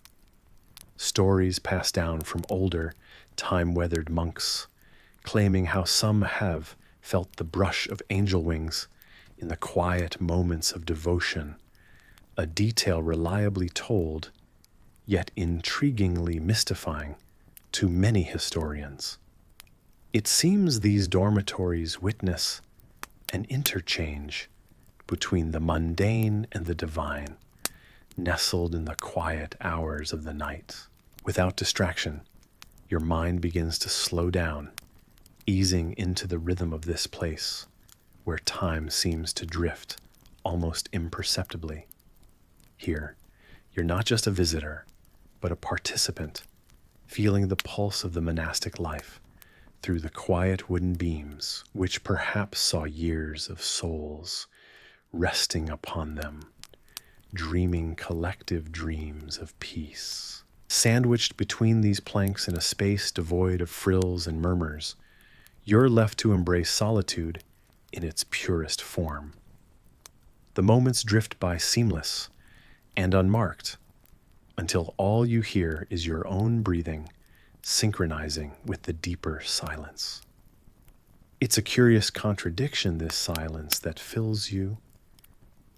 Stories passed down from older, time-weathered monks, claiming how some have felt the brush of angel wings in the quiet moments of devotion, a detail reliably told, yet intriguingly mystifying to many historians. It seems these dormitories witness an interchange between the mundane and the divine, nestled in the quiet hours of the night. Without distraction, your mind begins to slow down, easing into the rhythm of this place, where time seems to drift almost imperceptibly. Here, you're not just a visitor, but a participant, feeling the pulse of the monastic life through the quiet wooden beams, which perhaps saw years of souls resting upon them, dreaming collective dreams of peace. Sandwiched between these planks in a space devoid of frills and murmurs, you're left to embrace solitude in its purest form. The moments drift by seamless and unmarked, until all you hear is your own breathing, synchronizing with the deeper silence. It's a curious contradiction, this silence that fills you,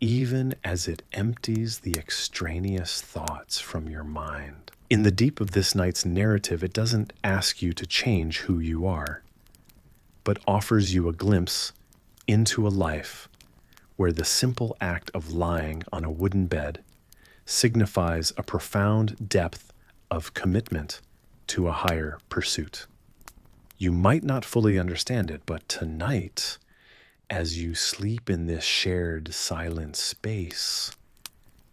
even as it empties the extraneous thoughts from your mind. In the deep of this night's narrative, it doesn't ask you to change who you are, but offers you a glimpse into a life where the simple act of lying on a wooden bed signifies a profound depth of commitment to a higher pursuit. You might not fully understand it, but tonight, as you sleep in this shared silent space,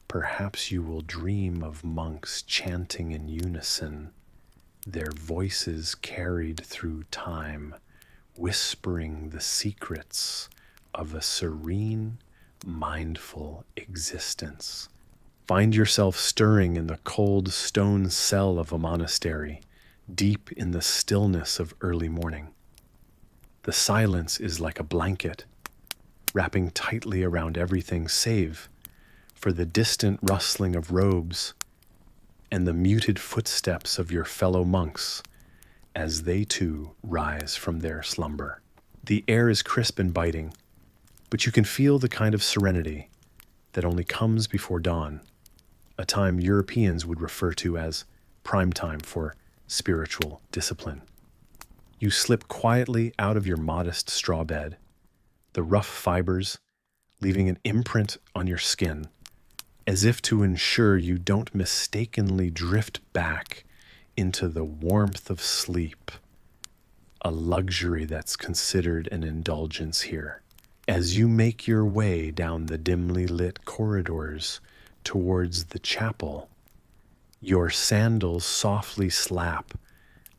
perhaps you will dream of monks chanting in unison, their voices carried through time, whispering the secrets of a serene, mindful existence. Find yourself stirring in the cold stone cell of a monastery, deep in the stillness of early morning. The silence is like a blanket, wrapping tightly around everything save for the distant rustling of robes and the muted footsteps of your fellow monks as they too rise from their slumber. The air is crisp and biting, but you can feel the kind of serenity that only comes before dawn, a time Europeans would refer to as prime time for spiritual discipline. You slip quietly out of your modest straw bed, the rough fibers leaving an imprint on your skin, as if to ensure you don't mistakenly drift back into the warmth of sleep, a luxury that's considered an indulgence here. As you make your way down the dimly lit corridors towards the chapel, your sandals softly slap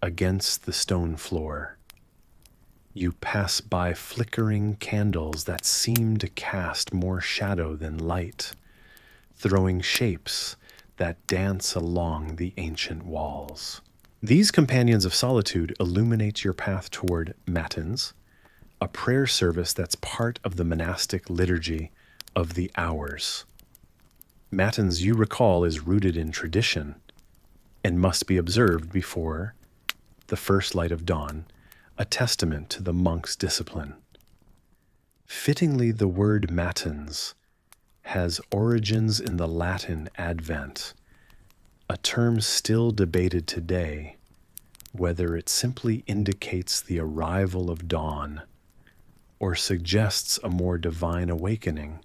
against the stone floor. You pass by flickering candles that seem to cast more shadow than light, throwing shapes that dance along the ancient walls. These companions of solitude illuminate your path toward Matins, a prayer service that's part of the monastic liturgy of the hours. Matins, you recall, is rooted in tradition and must be observed before the first light of dawn, a testament to the monk's discipline. Fittingly, the word Matins has origins in the Latin Advent, a term still debated today, whether it simply indicates the arrival of dawn or suggests a more divine awakening,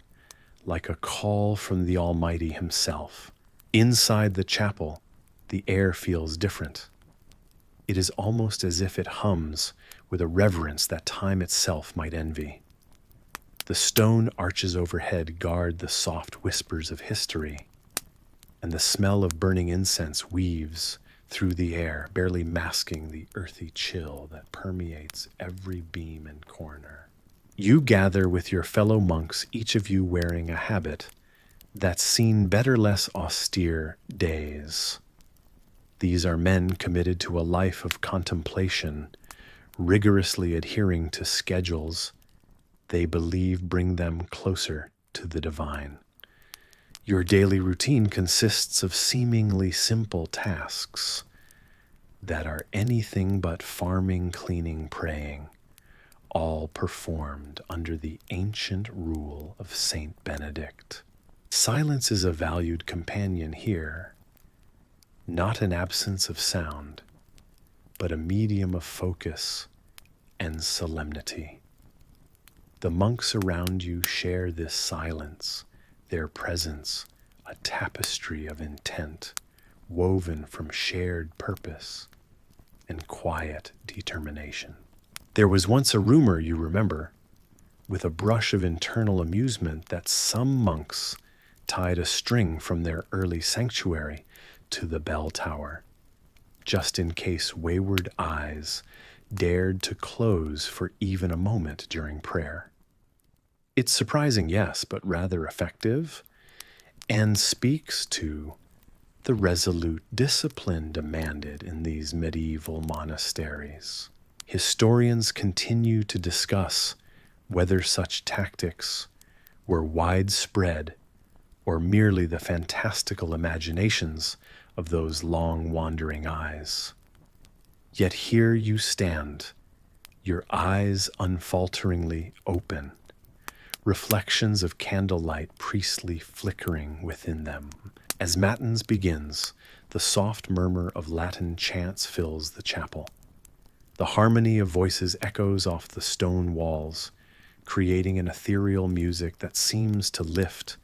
like a call from the Almighty Himself. Inside the chapel, the air feels different. It is almost as if it hums with a reverence that time itself might envy. The stone arches overhead guard the soft whispers of history, and the smell of burning incense weaves through the air, barely masking the earthy chill that permeates every beam and corner. You gather with your fellow monks, each of you wearing a habit that's seen better, less austere days. These are men committed to a life of contemplation, rigorously adhering to schedules they believe bring them closer to the divine. Your daily routine consists of seemingly simple tasks that are anything but farming, cleaning, praying, all performed under the ancient rule of Saint Benedict. Silence is a valued companion here, not an absence of sound, but a medium of focus and solemnity. The monks around you share this silence, their presence, a tapestry of intent, woven from shared purpose and quiet determination. There was once a rumor, you remember, with a brush of internal amusement, that some monks tied a string from their early sanctuary to the bell tower, just in case wayward eyes dared to close for even a moment during prayer. It's surprising, yes, but rather effective, and speaks to the resolute discipline demanded in these medieval monasteries. Historians continue to discuss whether such tactics were widespread or merely the fantastical imaginations of those long wandering eyes. Yet here you stand, your eyes unfalteringly open, reflections of candlelight priestly flickering within them. As Matins begins, the soft murmur of Latin chants fills the chapel. The harmony of voices echoes off the stone walls, creating an ethereal music that seems to lift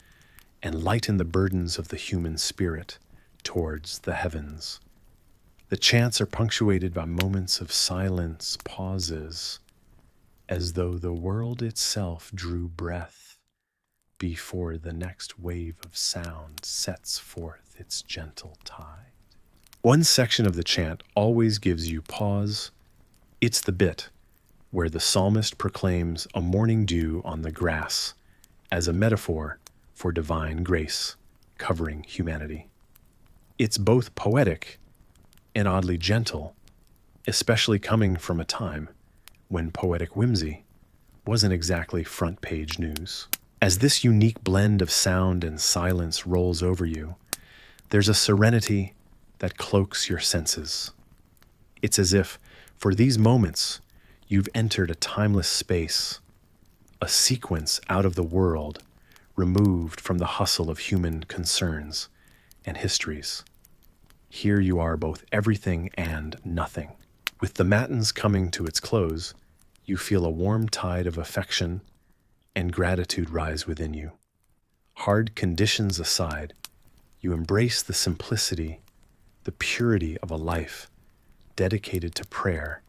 and lighten the burdens of the human spirit towards the heavens. The chants are punctuated by moments of silence, pauses, as though the world itself drew breath before the next wave of sound sets forth its gentle tide. One section of the chant always gives you pause. It's the bit where the psalmist proclaims a morning dew on the grass as a metaphor for divine grace covering humanity. It's both poetic and oddly gentle, especially coming from a time when poetic whimsy wasn't exactly front-page news. As this unique blend of sound and silence rolls over you, there's a serenity that cloaks your senses. It's as if, for these moments, you've entered a timeless space, a sequence out of the world, removed from the hustle of human concerns and histories. Here you are, both everything and nothing. With the Matins coming to its close, you feel a warm tide of affection and gratitude rise within you. Hard conditions aside, you embrace the simplicity, the purity of a life dedicated to prayer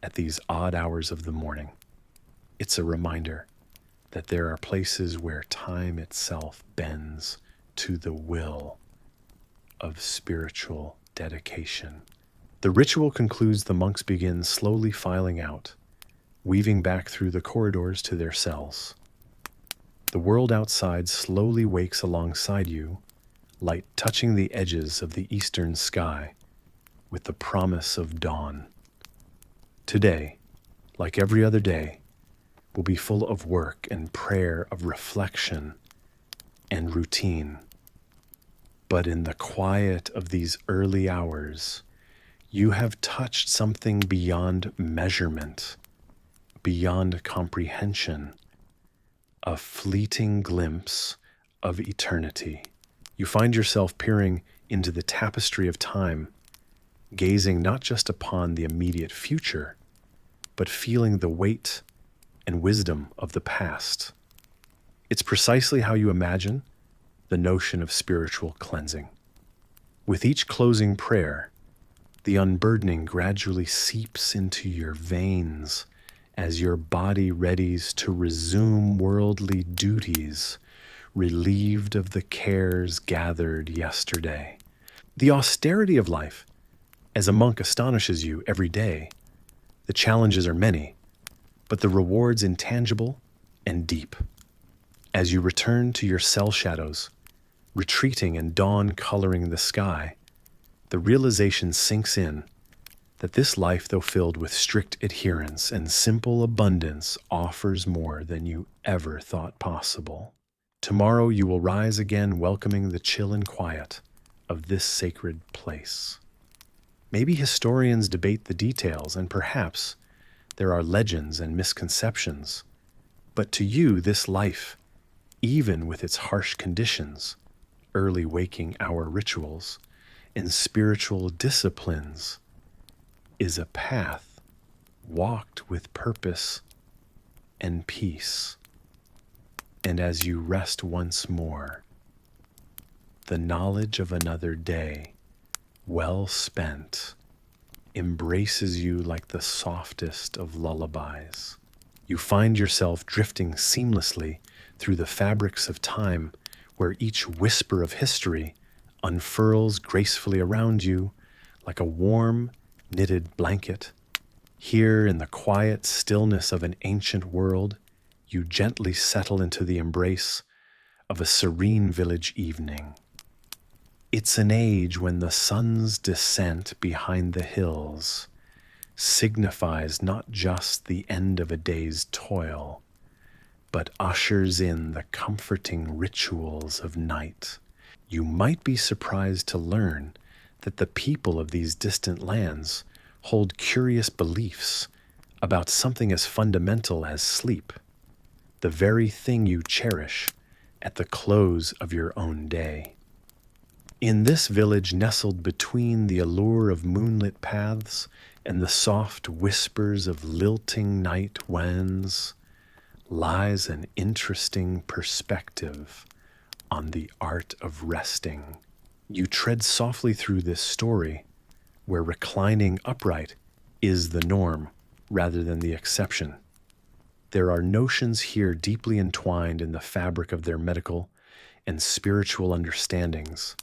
at these odd hours of the morning. It's a reminder that there are places where time itself bends to the will of spiritual dedication. The ritual concludes, the monks begin slowly filing out, weaving back through the corridors to their cells. The world outside slowly wakes alongside you, light touching the edges of the eastern sky with the promise of dawn. Today, like every other day, will be full of work and prayer, of reflection and routine. But in the quiet of these early hours, you have touched something beyond measurement, beyond comprehension, a fleeting glimpse of eternity. You find yourself peering into the tapestry of time, gazing not just upon the immediate future, but feeling the weight and wisdom of the past. It's precisely how you imagine the notion of spiritual cleansing. With each closing prayer, the unburdening gradually seeps into your veins as your body readies to resume worldly duties, relieved of the cares gathered yesterday. The austerity of life as a monk astonishes you every day. The challenges are many, but the rewards intangible and deep. As you return to your cell shadows, retreating and dawn coloring the sky, the realization sinks in that this life, though filled with strict adherence and simple abundance, offers more than you ever thought possible. Tomorrow you will rise again, welcoming the chill and quiet of this sacred place. Maybe historians debate the details, and perhaps there are legends and misconceptions, but to you this life, even with its harsh conditions, early waking hour rituals, and spiritual disciplines, is a path walked with purpose and peace. And as you rest once more, the knowledge of another day, well spent, embraces you like the softest of lullabies. You find yourself drifting seamlessly through the fabrics of time, where each whisper of history unfurls gracefully around you like a warm, knitted blanket. Here in the quiet stillness of an ancient world, you gently settle into the embrace of a serene village evening. It's an age when the sun's descent behind the hills signifies not just the end of a day's toil, but ushers in the comforting rituals of night. You might be surprised to learn that the people of these distant lands hold curious beliefs about something as fundamental as sleep, the very thing you cherish at the close of your own day. In this village nestled between the allure of moonlit paths and the soft whispers of lilting night winds lies an interesting perspective on the art of resting. You tread softly through this story, where reclining upright is the norm rather than the exception. There are notions here deeply entwined in the fabric of their medical and spiritual understandings,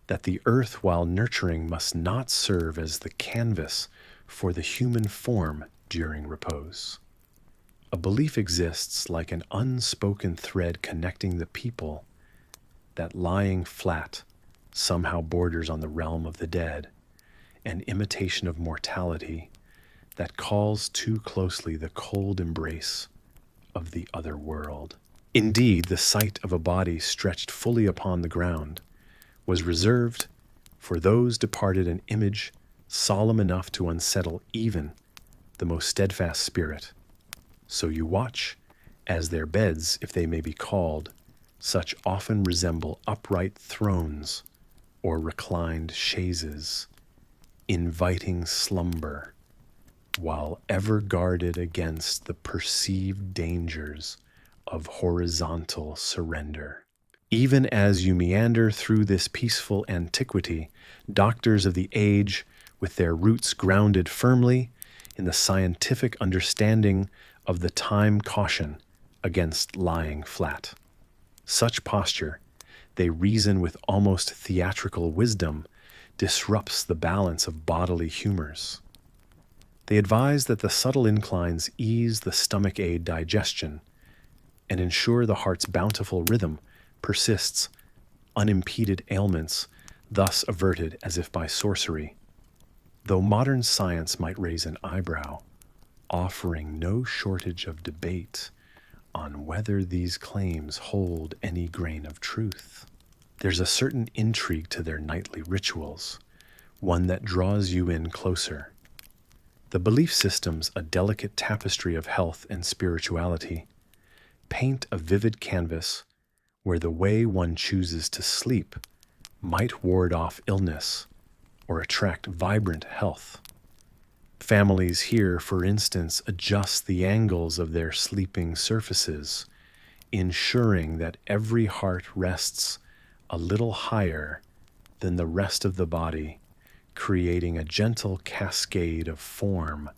that the earth, while nurturing, must not serve as the canvas for the human form during repose. A belief exists like an unspoken thread connecting the people, that lying flat somehow borders on the realm of the dead, an imitation of mortality that calls too closely the cold embrace of the other world. Indeed, the sight of a body stretched fully upon the ground was reserved for those departed, an image solemn enough to unsettle even the most steadfast spirit. So you watch as their beds, if they may be called such, often resemble upright thrones or reclined chaises, inviting slumber, while ever guarded against the perceived dangers of horizontal surrender. Even as you meander through this peaceful antiquity, doctors of the age, with their roots grounded firmly in the scientific understanding of the time, caution against lying flat. Such posture, they reason with almost theatrical wisdom, disrupts the balance of bodily humors. They advise that the subtle inclines ease the stomach-aid digestion and ensure the heart's bountiful rhythm persists, unimpeded ailments thus averted as if by sorcery. Though modern science might raise an eyebrow, offering no shortage of debate on whether these claims hold any grain of truth. There's a certain intrigue to their nightly rituals, one that draws you in closer. The belief systems, a delicate tapestry of health and spirituality, paint a vivid canvas where the way one chooses to sleep might ward off illness or attract vibrant health. Families here, for instance, adjust the angles of their sleeping surfaces, ensuring that every heart rests a little higher than the rest of the body, creating a gentle cascade of form,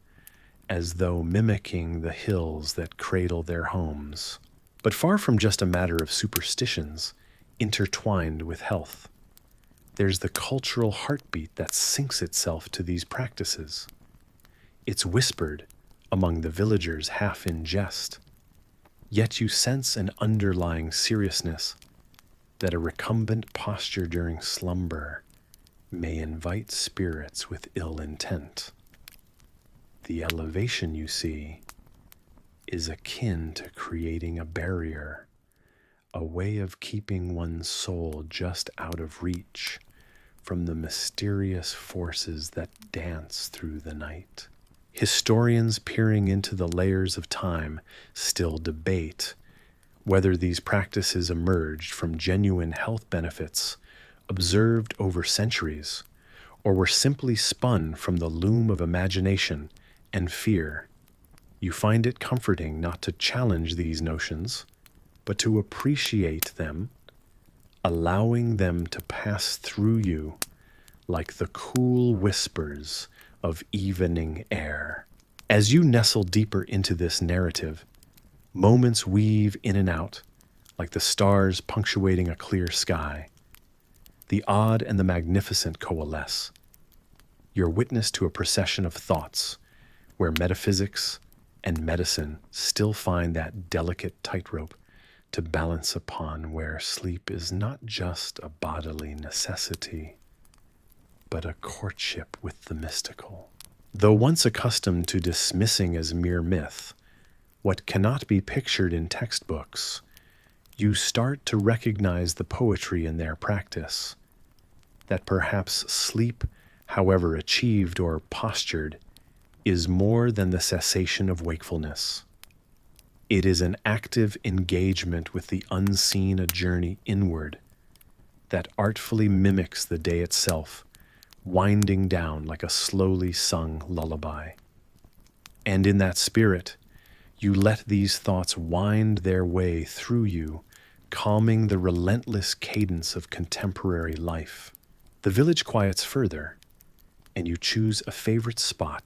as though mimicking the hills that cradle their homes. But far from just a matter of superstitions intertwined with health, there's the cultural heartbeat that syncs itself to these practices. It's whispered among the villagers half in jest, yet you sense an underlying seriousness that a recumbent posture during slumber may invite spirits with ill intent. The elevation, you see, is akin to creating a barrier, a way of keeping one's soul just out of reach from the mysterious forces that dance through the night. Historians peering into the layers of time still debate whether these practices emerged from genuine health benefits observed over centuries, or were simply spun from the loom of imagination and fear. You find it comforting not to challenge these notions, but to appreciate them, allowing them to pass through you like the cool whispers of evening air. As you nestle deeper into this narrative, moments weave in and out, like the stars punctuating a clear sky. The odd and the magnificent coalesce. You're witness to a procession of thoughts, where metaphysics and medicine still find that delicate tightrope to balance upon, where sleep is not just a bodily necessity, but a courtship with the mystical. Though once accustomed to dismissing as mere myth what cannot be pictured in textbooks, you start to recognize the poetry in their practice, that perhaps sleep, however achieved or postured, is more than the cessation of wakefulness. It is an active engagement with the unseen, a journey inward that artfully mimics the day itself, winding down like a slowly sung lullaby. And in that spirit, you let these thoughts wind their way through you, calming the relentless cadence of contemporary life. The village quiets further, and you choose a favorite spot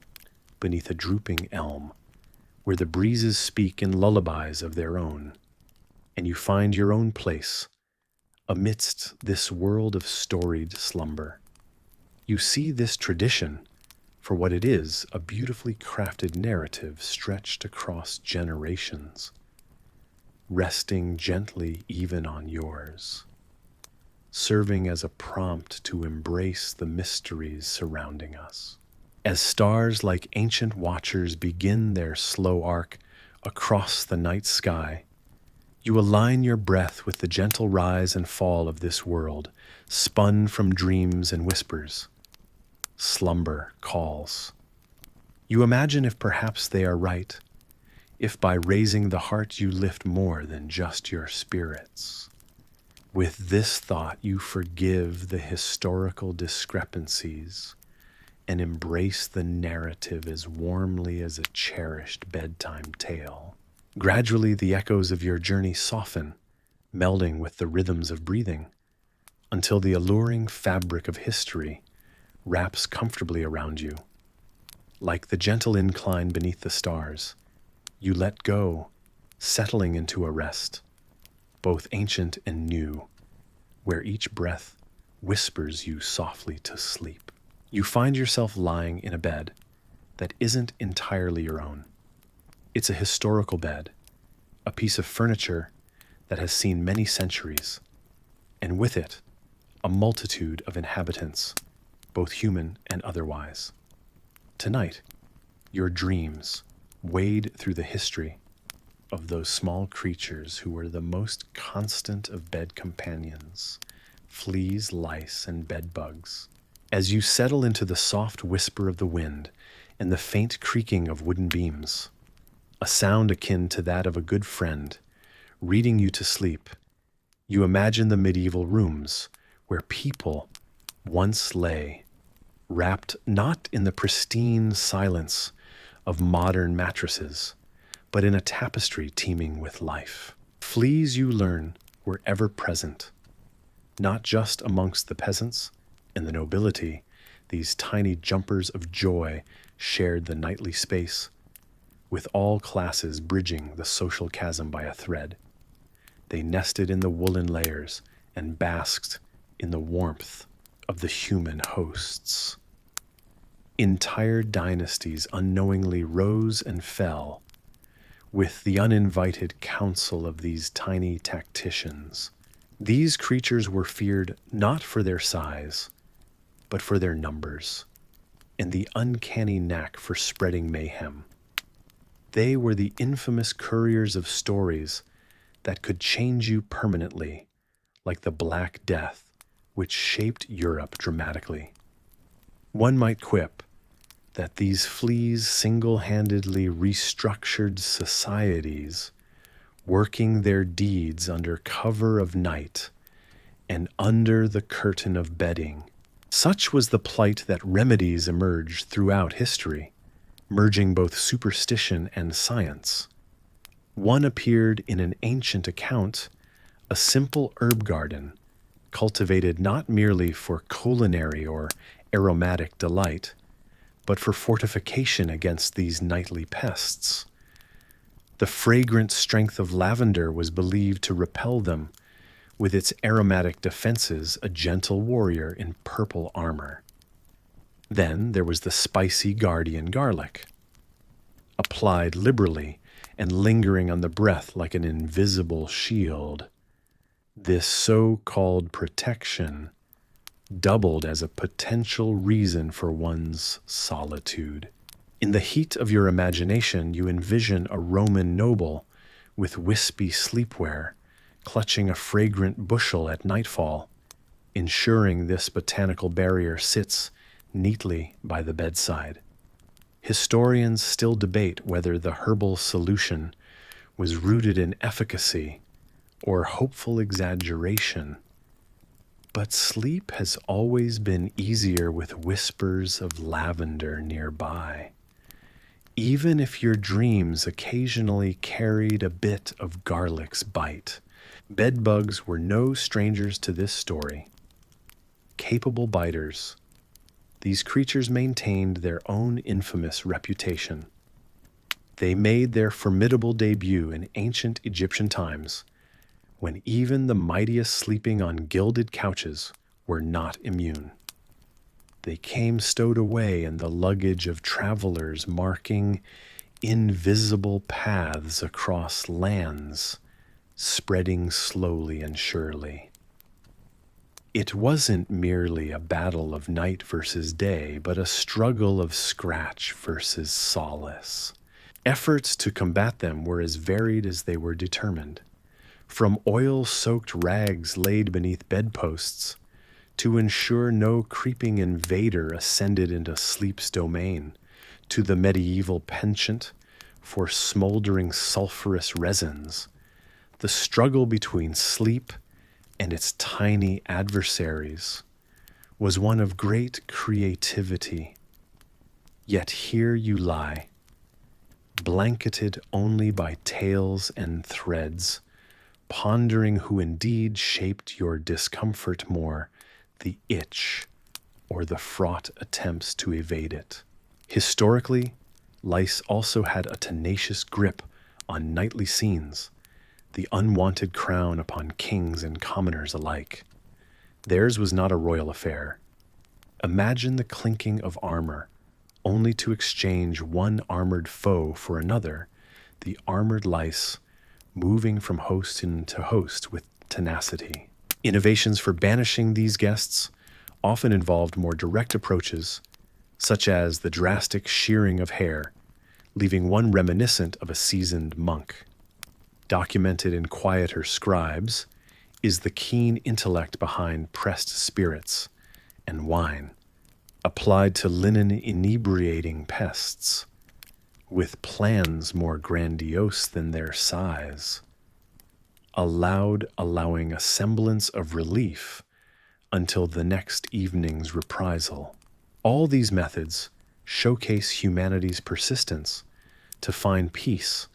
beneath a drooping elm, where the breezes speak in lullabies of their own, and you find your own place amidst this world of storied slumber. You see this tradition for what it is, a beautifully crafted narrative stretched across generations, resting gently even on yours, serving as a prompt to embrace the mysteries surrounding us. As stars like ancient watchers begin their slow arc across the night sky, you align your breath with the gentle rise and fall of this world, spun from dreams and whispers. Slumber calls. You imagine if perhaps they are right, if by raising the heart you lift more than just your spirits. With this thought, you forgive the historical discrepancies and embrace the narrative as warmly as a cherished bedtime tale. Gradually, the echoes of your journey soften, melding with the rhythms of breathing, until the alluring fabric of history wraps comfortably around you. Like the gentle incline beneath the stars, you let go, settling into a rest, both ancient and new, where each breath whispers you softly to sleep. You find yourself lying in a bed that isn't entirely your own. It's a historical bed, a piece of furniture that has seen many centuries, and with it, a multitude of inhabitants, both human and otherwise. Tonight, your dreams wade through the history of those small creatures who were the most constant of bed companions, fleas, lice, and bed bugs. As you settle into the soft whisper of the wind and the faint creaking of wooden beams, a sound akin to that of a good friend reading you to sleep, you imagine the medieval rooms where people once lay, wrapped not in the pristine silence of modern mattresses, but in a tapestry teeming with life. Fleas, you learn, were ever present, not just amongst the peasants and the nobility. These tiny jumpers of joy shared the nightly space, with all classes bridging the social chasm by a thread. They nested in the woolen layers and basked in the warmth of the human hosts. Entire dynasties unknowingly rose and fell with the uninvited counsel of these tiny tacticians. These creatures were feared not for their size, but for their numbers and the uncanny knack for spreading mayhem. They were the infamous couriers of stories that could change you permanently, like the Black Death, which shaped Europe dramatically. One might quip that these fleas single-handedly restructured societies, working their deeds under cover of night and under the curtain of bedding. Such was the plight that remedies emerged throughout history, merging both superstition and science. One appeared in an ancient account, a simple herb garden, cultivated not merely for culinary or aromatic delight, but for fortification against these nightly pests. The fragrant strength of lavender was believed to repel them, with its aromatic defenses a gentle warrior in purple armor. Then there was the spicy guardian garlic, applied liberally and lingering on the breath like an invisible shield. This so-called protection doubled as a potential reason for one's solitude. In the heat of your imagination, you envision a Roman noble with wispy sleepwear, clutching a fragrant bushel at nightfall, ensuring this botanical barrier sits neatly by the bedside. Historians still debate whether the herbal solution was rooted in efficacy or hopeful exaggeration. But sleep has always been easier with whispers of lavender nearby, even if your dreams occasionally carried a bit of garlic's bite. Bedbugs were no strangers to this story. Capable biters, these creatures maintained their own infamous reputation. They made their formidable debut in ancient Egyptian times, when even the mightiest sleeping on gilded couches were not immune. They came stowed away in the luggage of travelers, marking invisible paths across lands, spreading slowly and surely. It wasn't merely a battle of night versus day, but a struggle of scratch versus solace. Efforts to combat them were as varied as they were determined. From oil-soaked rags laid beneath bedposts to ensure no creeping invader ascended into sleep's domain, to the medieval penchant for smoldering sulfurous resins, the struggle between sleep and its tiny adversaries was one of great creativity. Yet here you lie, blanketed only by tales and threads, pondering who indeed shaped your discomfort more, the itch or the fraught attempts to evade it. Historically, lice also had a tenacious grip on nightly scenes, the unwanted crown upon kings and commoners alike. Theirs was not a royal affair. Imagine the clinking of armor, only to exchange one armored foe for another, the armored lice moving from host to host with tenacity. Innovations for banishing these guests often involved more direct approaches such as the drastic shearing of hair, leaving one reminiscent of a seasoned monk. Documented in quieter scribes is the keen intellect behind pressed spirits and wine, applied to linen inebriating pests, with plans more grandiose than their size, allowing a semblance of relief until the next evening's reprisal. All these methods showcase humanity's persistence to find peace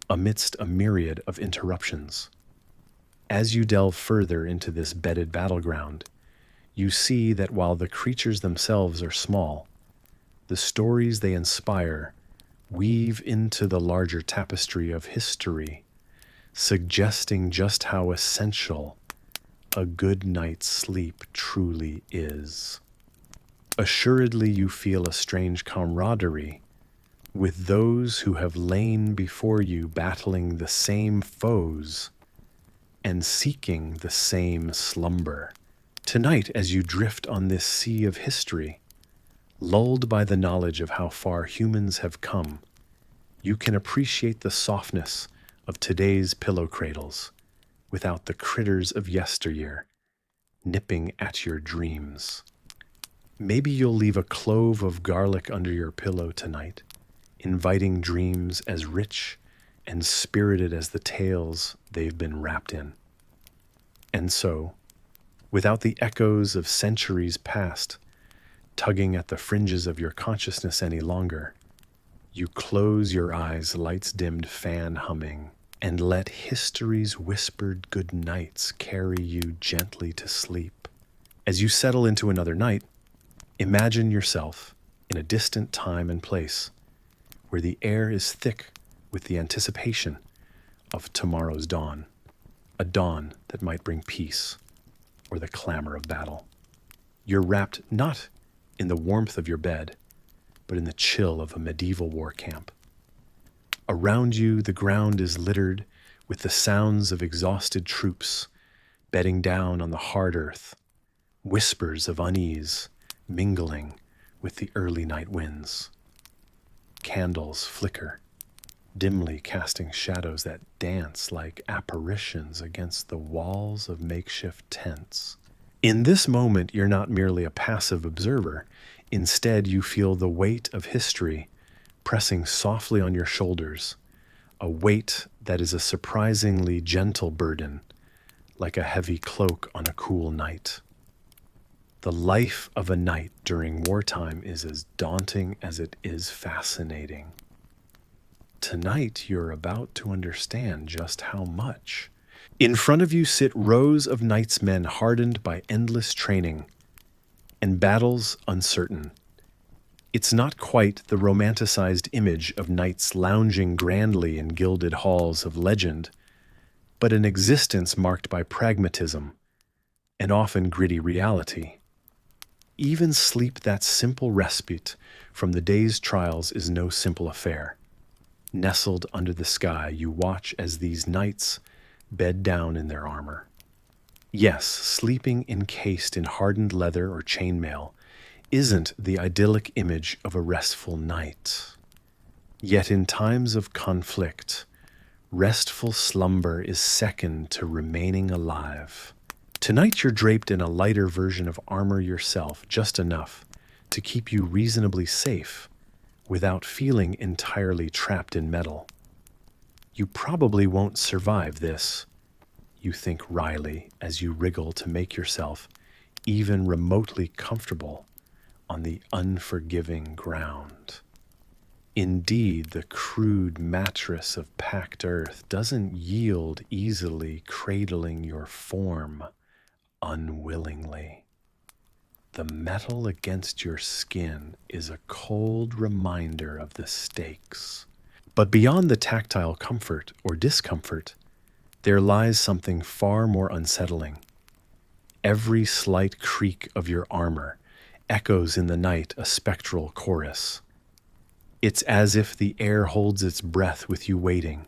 amidst a myriad of interruptions. As you delve further into this bedded battleground, you see that while the creatures themselves are small, the stories they inspire weave into the larger tapestry of history, suggesting just how essential a good night's sleep truly is. Assuredly, you feel a strange camaraderie with those who have lain before you, battling the same foes and seeking the same slumber. Tonight, as you drift on this sea of history, lulled by the knowledge of how far humans have come, you can appreciate the softness of today's pillow cradles without the critters of yesteryear nipping at your dreams. Maybe you'll leave a clove of garlic under your pillow tonight, inviting dreams as rich and spirited as the tales they've been wrapped in. And so, without the echoes of centuries past tugging at the fringes of your consciousness any longer, you close your eyes, lights-dimmed fan humming, and let history's whispered good nights carry you gently to sleep. As you settle into another night, imagine yourself in a distant time and place where the air is thick with the anticipation of tomorrow's dawn, a dawn that might bring peace or the clamor of battle. You're wrapped not in the warmth of your bed, but in the chill of a medieval war camp. Around you, the ground is littered with the sounds of exhausted troops bedding down on the hard earth, whispers of unease mingling with the early night winds. Candles flicker, dimly casting shadows that dance like apparitions against the walls of makeshift tents. In this moment, you're not merely a passive observer. Instead, you feel the weight of history pressing softly on your shoulders, a weight that is a surprisingly gentle burden, like a heavy cloak on a cool night. The life of a night during wartime is as daunting as it is fascinating. Tonight, you're about to understand just how much. In front of you sit rows of knights men hardened by endless training and battles uncertain. It's not quite the romanticized image of knights lounging grandly in gilded halls of legend, but an existence marked by pragmatism and often gritty reality. Even sleep, that simple respite from the day's trials, is no simple affair. Nestled under the sky, you watch as these knights bed down in their armor. Yes, sleeping encased in hardened leather or chainmail isn't the idyllic image of a restful night. Yet in times of conflict, restful slumber is second to remaining alive. Tonight you're draped in a lighter version of armor yourself, just enough to keep you reasonably safe without feeling entirely trapped in metal. You probably won't survive this, you think wryly as you wriggle to make yourself even remotely comfortable on the unforgiving ground. Indeed, the crude mattress of packed earth doesn't yield easily, cradling your form unwillingly. The metal against your skin is a cold reminder of the stakes. But beyond the tactile comfort or discomfort, there lies something far more unsettling. Every slight creak of your armor echoes in the night a spectral chorus. It's as if the air holds its breath with you waiting.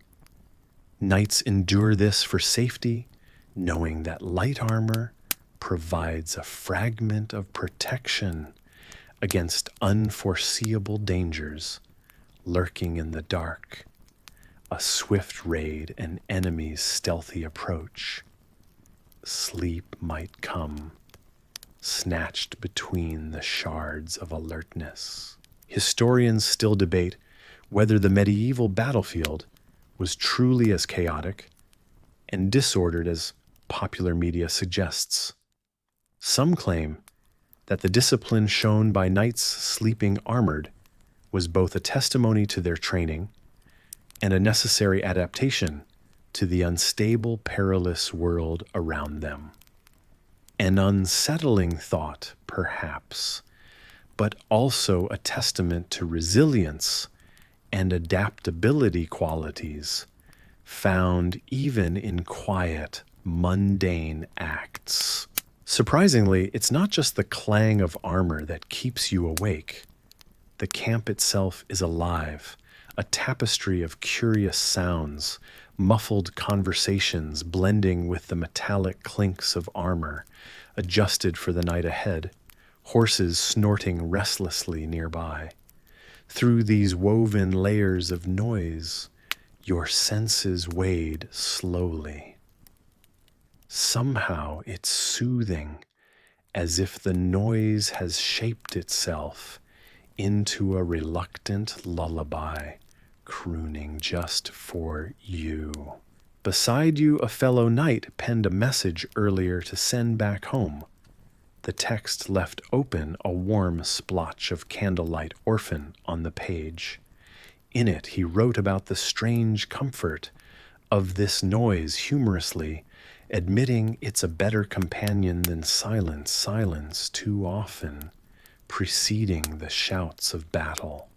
Knights endure this for safety, knowing that light armor provides a fragment of protection against unforeseeable dangers lurking in the dark, a swift raid, an enemy's stealthy approach. Sleep might come, snatched between the shards of alertness. Historians still debate whether the medieval battlefield was truly as chaotic and disordered as popular media suggests. Some claim that the discipline shown by knights sleeping armored was both a testimony to their training and a necessary adaptation to the unstable, perilous world around them. An unsettling thought, perhaps, but also a testament to resilience and adaptability qualities found even in quiet, mundane acts. Surprisingly, it's not just the clang of armor that keeps you awake. The camp itself is alive, a tapestry of curious sounds, muffled conversations blending with the metallic clinks of armor, adjusted for the night ahead, horses snorting restlessly nearby. Through these woven layers of noise, your senses wade slowly. Somehow it's soothing, as if the noise has shaped itself into a reluctant lullaby, crooning just for you. Beside you, a fellow knight penned a message earlier to send back home. The text left open a warm splotch of candlelight orphan on the page. In it, he wrote about the strange comfort of this noise humorously, admitting it's a better companion than silence, silence too often preceding the shouts of battle.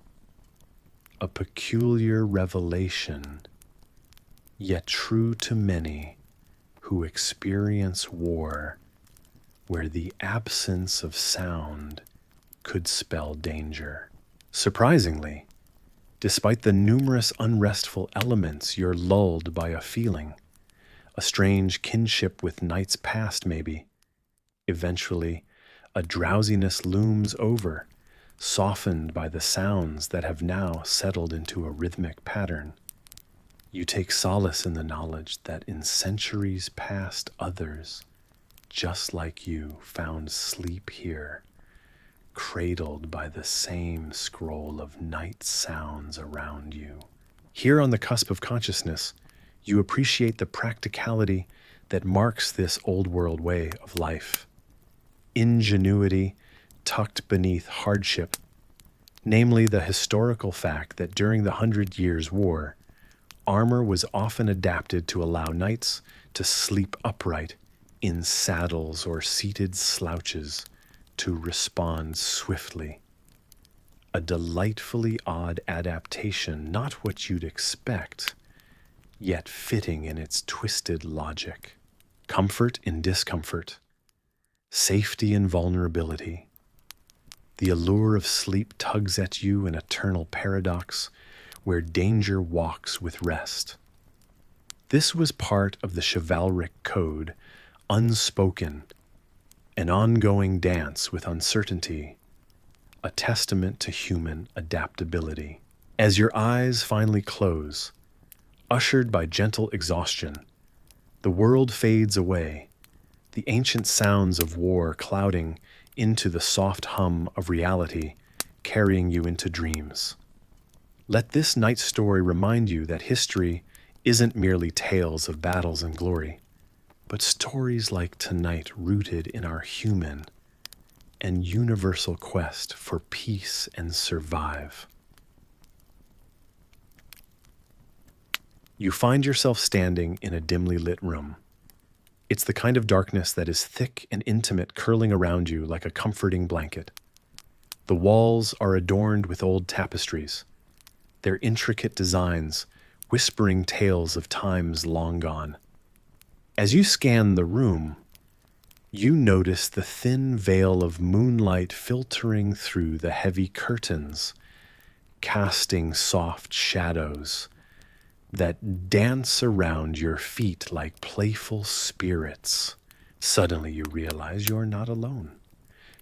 A peculiar revelation, yet true to many who experience war, where the absence of sound could spell danger. Surprisingly, despite the numerous unrestful elements, you're lulled by a feeling, a strange kinship with nights past maybe. Eventually, a drowsiness looms over, softened by the sounds that have now settled into a rhythmic pattern. You take solace in the knowledge that in centuries past others, just like you, found sleep here, cradled by the same scroll of night sounds around you. Here on the cusp of consciousness, you appreciate the practicality that marks this old world way of life. Ingenuity tucked beneath hardship, namely the historical fact that during the 100 Years' War, armor was often adapted to allow knights to sleep upright in saddles or seated slouches to respond swiftly. A delightfully odd adaptation, not what you'd expect, yet fitting in its twisted logic. Comfort in discomfort, safety in vulnerability. The allure of sleep tugs at you in eternal paradox where danger walks with rest. This was part of the chivalric code, unspoken, an ongoing dance with uncertainty, a testament to human adaptability. As your eyes finally close, ushered by gentle exhaustion, the world fades away, the ancient sounds of war clouding into the soft hum of reality, carrying you into dreams. Let this night story remind you that history isn't merely tales of battles and glory, but stories like tonight rooted in our human and universal quest for peace and survive. You find yourself standing in a dimly lit room. It's the kind of darkness that is thick and intimate, curling around you like a comforting blanket. The walls are adorned with old tapestries, their intricate designs whispering tales of times long gone. As you scan the room, you notice the thin veil of moonlight filtering through the heavy curtains, casting soft shadows that dance around your feet like playful spirits. Suddenly you realize you're not alone.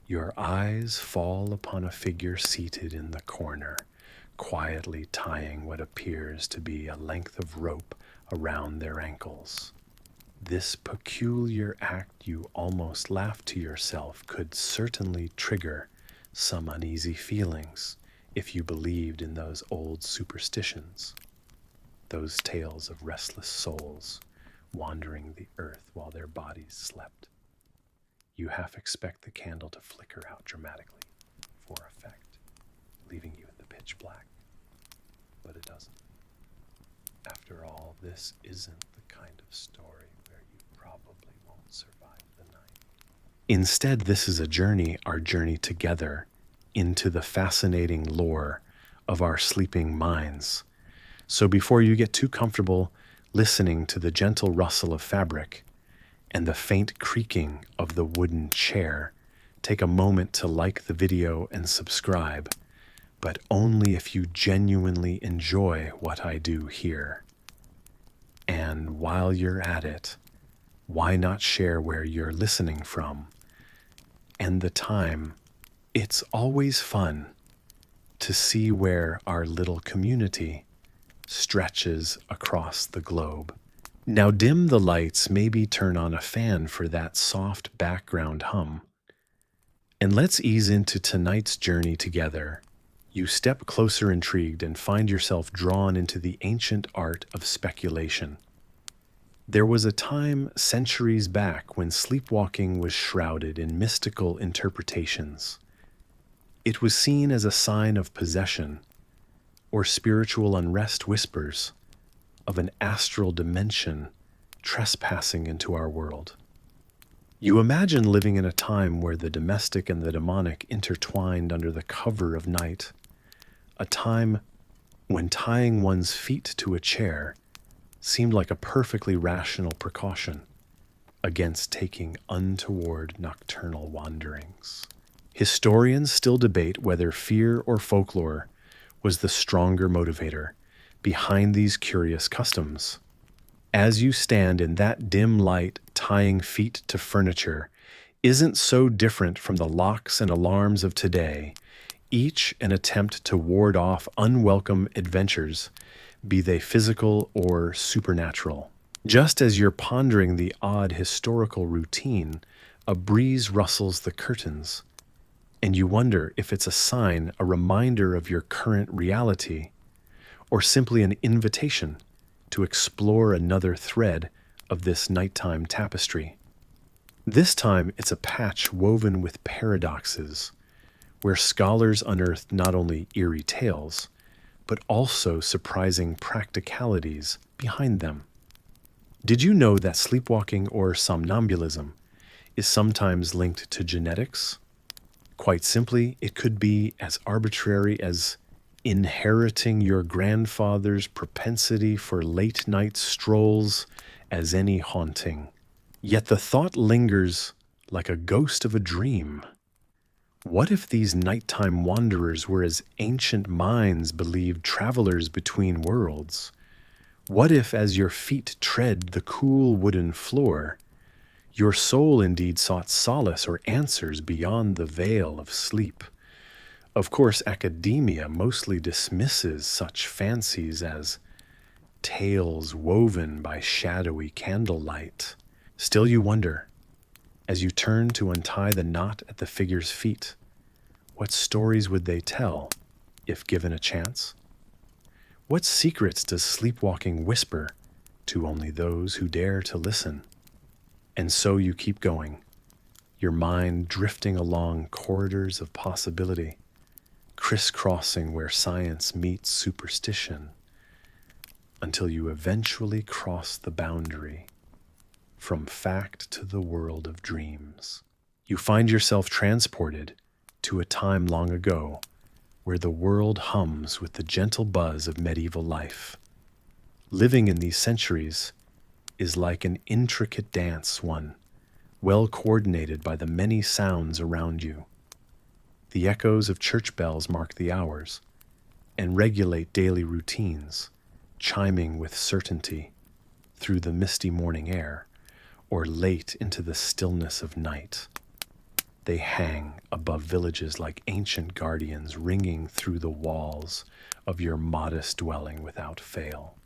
Your eyes fall upon a figure seated in the corner, quietly tying what appears to be a length of rope around their ankles. This peculiar act, you almost laugh to yourself, could certainly trigger some uneasy feelings if you believed in those old superstitions, those tales of restless souls wandering the earth while their bodies slept. You half expect the candle to flicker out dramatically for effect, leaving you in the pitch black, but it doesn't. After all, this isn't the kind of story where you probably won't survive the night. Instead, this is a journey, our journey together, into the fascinating lore of our sleeping minds. So before you get too comfortable listening to the gentle rustle of fabric and the faint creaking of the wooden chair, take a moment to like the video and subscribe, but only if you genuinely enjoy what I do here. And while you're at it, why not share where you're listening from and the time? It's always fun to see where our little community stretches across the globe. Now dim the lights, maybe turn on a fan for that soft background hum. And let's ease into tonight's journey together. You step closer intrigued and find yourself drawn into the ancient art of speculation. There was a time centuries back when sleepwalking was shrouded in mystical interpretations. It was seen as a sign of possession or spiritual unrest, whispers of an astral dimension trespassing into our world. You imagine living in a time where the domestic and the demonic intertwined under the cover of night, a time when tying one's feet to a chair seemed like a perfectly rational precaution against taking untoward nocturnal wanderings. Historians still debate whether fear or folklore was the stronger motivator behind these curious customs. As you stand in that dim light, tying feet to furniture isn't so different from the locks and alarms of today, each an attempt to ward off unwelcome adventures, be they physical or supernatural. Just as you're pondering the odd historical routine, a breeze rustles the curtains, and you wonder if it's a sign, a reminder of your current reality, or simply an invitation to explore another thread of this nighttime tapestry. This time, it's a patch woven with paradoxes, where scholars unearthed not only eerie tales, but also surprising practicalities behind them. Did you know that sleepwalking or somnambulism is sometimes linked to genetics? Quite simply, it could be as arbitrary as inheriting your grandfather's propensity for late-night strolls as any haunting. Yet the thought lingers like a ghost of a dream. What if these nighttime wanderers were as ancient minds believed travelers between worlds? What if, as your feet tread the cool wooden floor, your soul indeed sought solace or answers beyond the veil of sleep? Of course, academia mostly dismisses such fancies as tales woven by shadowy candlelight. Still you wonder, as you turn to untie the knot at the figure's feet, what stories would they tell if given a chance? What secrets does sleepwalking whisper to only those who dare to listen? And so you keep going, your mind drifting along corridors of possibility, crisscrossing where science meets superstition, until you eventually cross the boundary from fact to the world of dreams. You find yourself transported to a time long ago where the world hums with the gentle buzz of medieval life. Living in these centuries is like an intricate dance, one well coordinated by the many sounds around you. The echoes of church bells mark the hours and regulate daily routines, chiming with certainty through the misty morning air or late into the stillness of night. They hang above villages like ancient guardians, ringing through the walls of your modest dwelling without fail.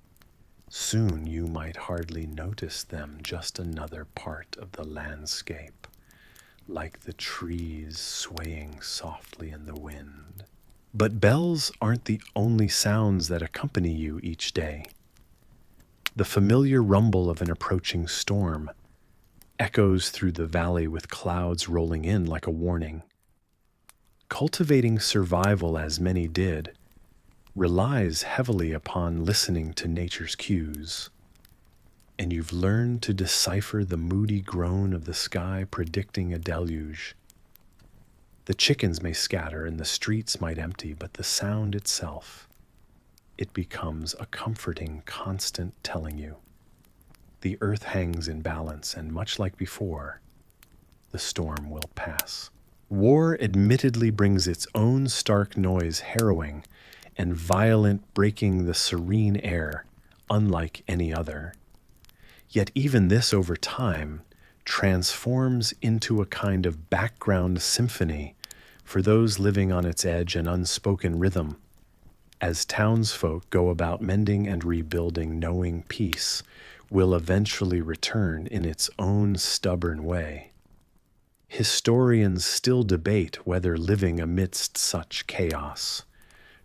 Soon you might hardly notice them, just another part of the landscape, like the trees swaying softly in the wind. But bells aren't the only sounds that accompany you each day. The familiar rumble of an approaching storm echoes through the valley with clouds rolling in like a warning. Cultivating survival, as many did, relies heavily upon listening to nature's cues, and you've learned to decipher the moody groan of the sky predicting a deluge. The chickens may scatter and the streets might empty, but the sound itself, it becomes a comforting constant telling you. The earth hangs in balance, and much like before, the storm will pass. War admittedly brings its own stark noise, harrowing and violent, breaking the serene air, unlike any other. Yet even this, over time, transforms into a kind of background symphony for those living on its edge, an unspoken rhythm, as townsfolk go about mending and rebuilding, knowing peace will eventually return in its own stubborn way. Historians still debate whether living amidst such chaos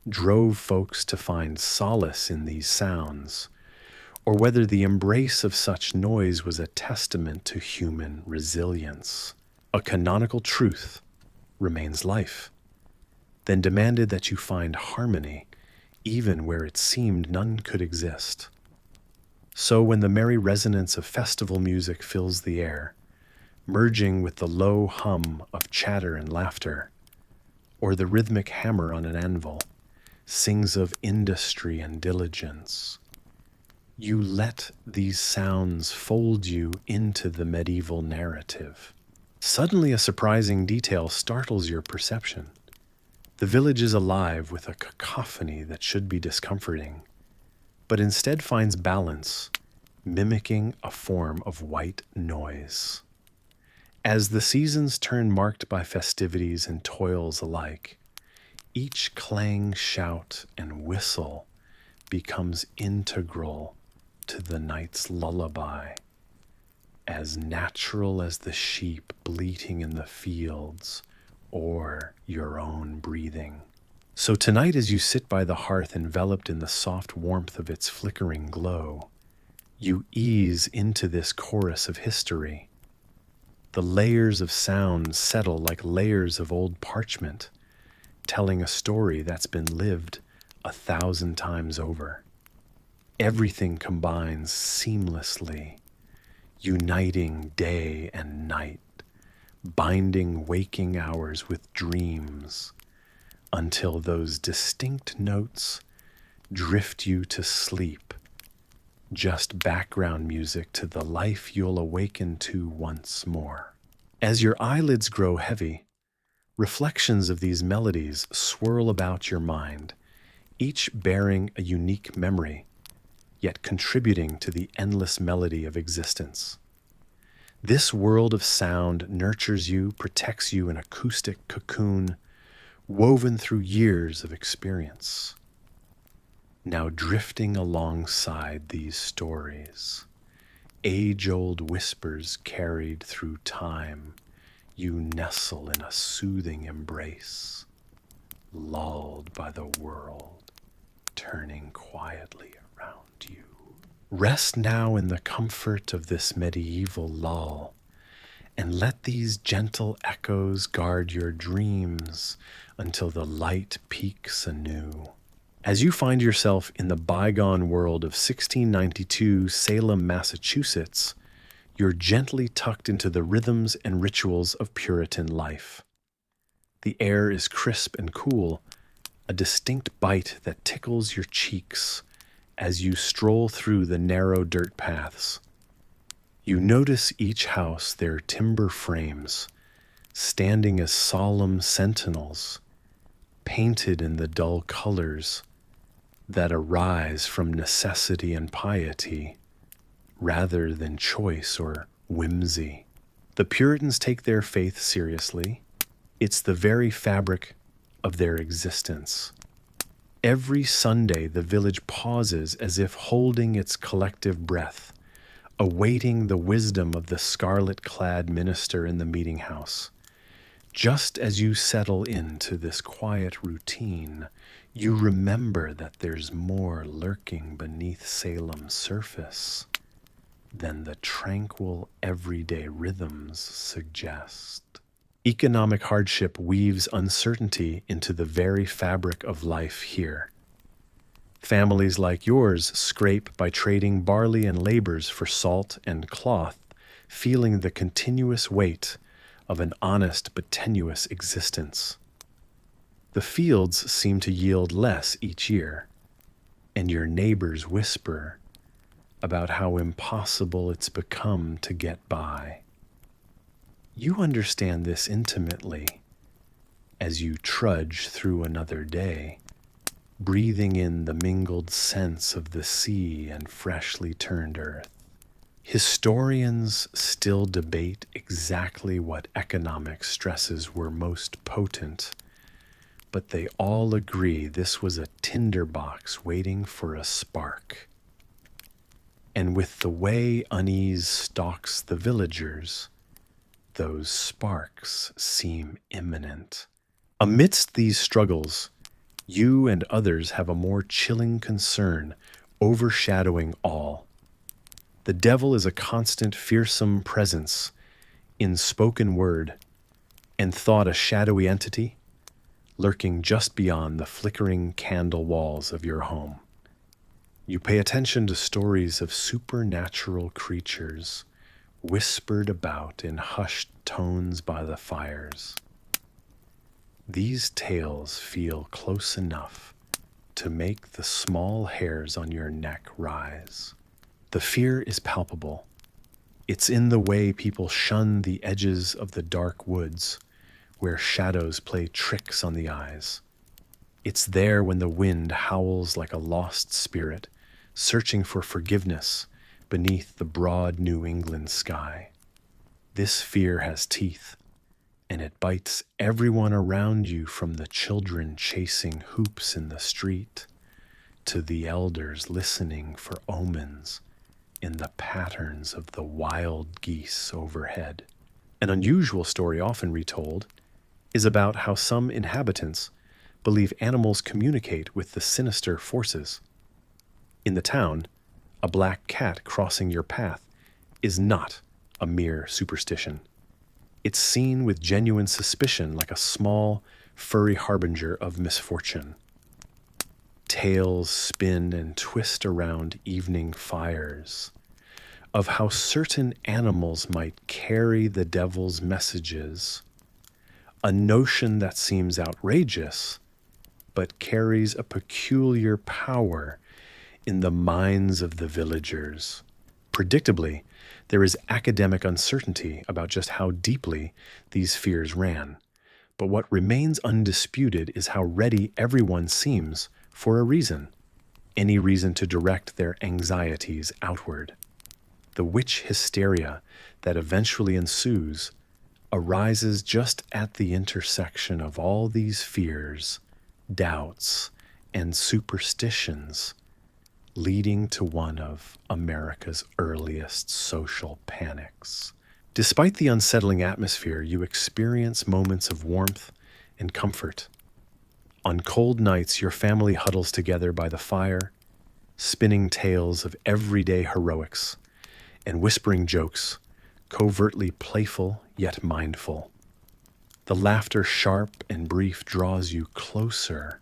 drove folks to find solace in these sounds, or whether the embrace of such noise was a testament to human resilience. A canonical truth remains life, then demanded that you find harmony even where it seemed none could exist. So when the merry resonance of festival music fills the air, merging with the low hum of chatter and laughter, or the rhythmic hammer on an anvil sings of industry and diligence, you let these sounds fold you into the medieval narrative. Suddenly a surprising detail startles your perception. The village is alive with a cacophony that should be discomforting, but instead finds balance, mimicking a form of white noise. As the seasons turn marked by festivities and toils alike, each clang, shout, and whistle becomes integral to the night's lullaby, as natural as the sheep bleating in the fields or your own breathing. So tonight, as you sit by the hearth enveloped in the soft warmth of its flickering glow, you ease into this chorus of history. The layers of sound settle like layers of old parchment, telling a story that's been lived 1,000 times over. Everything combines seamlessly, uniting day and night, binding waking hours with dreams, until those distinct notes drift you to sleep, just background music to the life you'll awaken to once more. As your eyelids grow heavy, reflections of these melodies swirl about your mind, each bearing a unique memory, yet contributing to the endless melody of existence. This world of sound nurtures you, protects you, an acoustic cocoon woven through years of experience. Now drifting alongside these stories, age-old whispers carried through time, you nestle in a soothing embrace, lulled by the world turning quietly around you. Rest now in the comfort of this medieval lull, and let these gentle echoes guard your dreams until the light peaks anew. As you find yourself in the bygone world of 1692 Salem, Massachusetts, you're gently tucked into the rhythms and rituals of Puritan life. The air is crisp and cool, a distinct bite that tickles your cheeks as you stroll through the narrow dirt paths. You notice each house, their timber frames, standing as solemn sentinels, painted in the dull colors that arise from necessity and piety, rather than choice or whimsy. The Puritans take their faith seriously, It's the very fabric of their existence. Every Sunday, the village pauses as if holding its collective breath, awaiting the wisdom of the scarlet-clad minister in the meeting house. Just as you settle into this quiet routine, you remember that there's more lurking beneath Salem's surface than the tranquil everyday rhythms suggest. Economic hardship weaves uncertainty into the very fabric of life here. Families like yours scrape by trading barley and labors for salt and cloth, feeling the continuous weight of an honest but tenuous existence. The fields seem to yield less each year, and your neighbors whisper about how impossible it's become to get by. You understand this intimately as you trudge through another day, breathing in the mingled scents of the sea and freshly turned earth. Historians still debate exactly what economic stresses were most potent, but they all agree this was a tinderbox waiting for a spark. And with the way unease stalks the villagers, those sparks seem imminent. Amidst these struggles, you and others have a more chilling concern overshadowing all. The devil is a constant, fearsome presence in spoken word and thought, a shadowy entity lurking just beyond the flickering candle walls of your home. You pay attention to stories of supernatural creatures whispered about in hushed tones by the fires. These tales feel close enough to make the small hairs on your neck rise. The fear is palpable. It's in the way people shun the edges of the dark woods, where shadows play tricks on the eyes. It's there when the wind howls like a lost spirit, searching for forgiveness beneath the broad New England sky. This fear has teeth, and it bites everyone around you, from the children chasing hoops in the street to the elders listening for omens in the patterns of the wild geese overhead. An unusual story often retold is about how some inhabitants believe animals communicate with the sinister forces. In the town, a black cat crossing your path is not a mere superstition. It's seen with genuine suspicion, like a small, furry harbinger of misfortune. Tales spin and twist around evening fires of how certain animals might carry the devil's messages, a notion that seems outrageous, but carries a peculiar power in the minds of the villagers. Predictably, there is academic uncertainty about just how deeply these fears ran, but what remains undisputed is how ready everyone seems for a reason, any reason to direct their anxieties outward. The witch hysteria that eventually ensues arises just at the intersection of all these fears, doubts, and superstitions, leading to one of America's earliest social panics. Despite the unsettling atmosphere, you experience moments of warmth and comfort. On cold nights, your family huddles together by the fire, spinning tales of everyday heroics and whispering jokes, covertly playful yet mindful. The laughter, sharp and brief, draws you closer,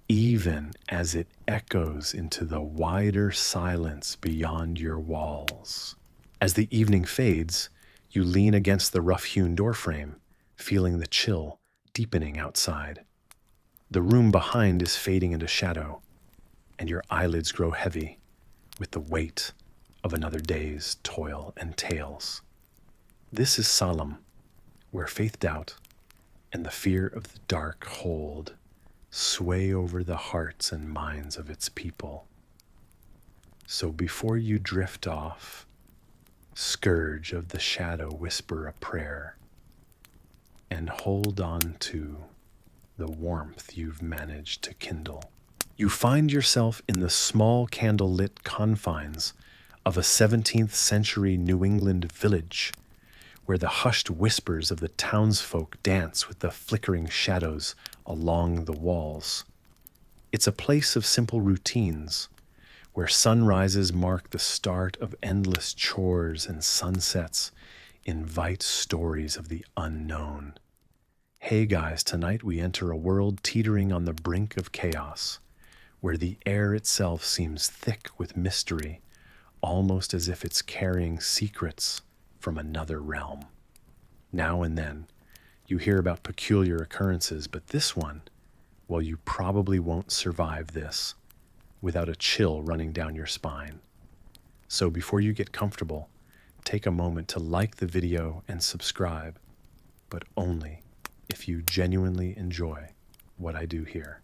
even as it echoes into the wider silence beyond your walls. As the evening fades, you lean against the rough-hewn doorframe, feeling the chill deepening outside. The room behind is fading into shadow, and your eyelids grow heavy with the weight of another day's toil and tales. This is Salem, where faith, doubt, and the fear of the dark hold sway over the hearts and minds of its people. So before you drift off, scourge of the shadow, whisper a prayer and hold on to the warmth you've managed to kindle. You find yourself in the small candlelit confines of a 17th century New England village, where the hushed whispers of the townsfolk dance with the flickering shadows along the walls. It's a place of simple routines, where sunrises mark the start of endless chores and sunsets invite stories of the unknown. Hey guys, tonight we enter a world teetering on the brink of chaos, where the air itself seems thick with mystery, almost as if it's carrying secrets from another realm. Now and then, you hear about peculiar occurrences, but this one, well, you probably won't survive this without a chill running down your spine. So before you get comfortable, take a moment to like the video and subscribe, but only if you genuinely enjoy what I do here.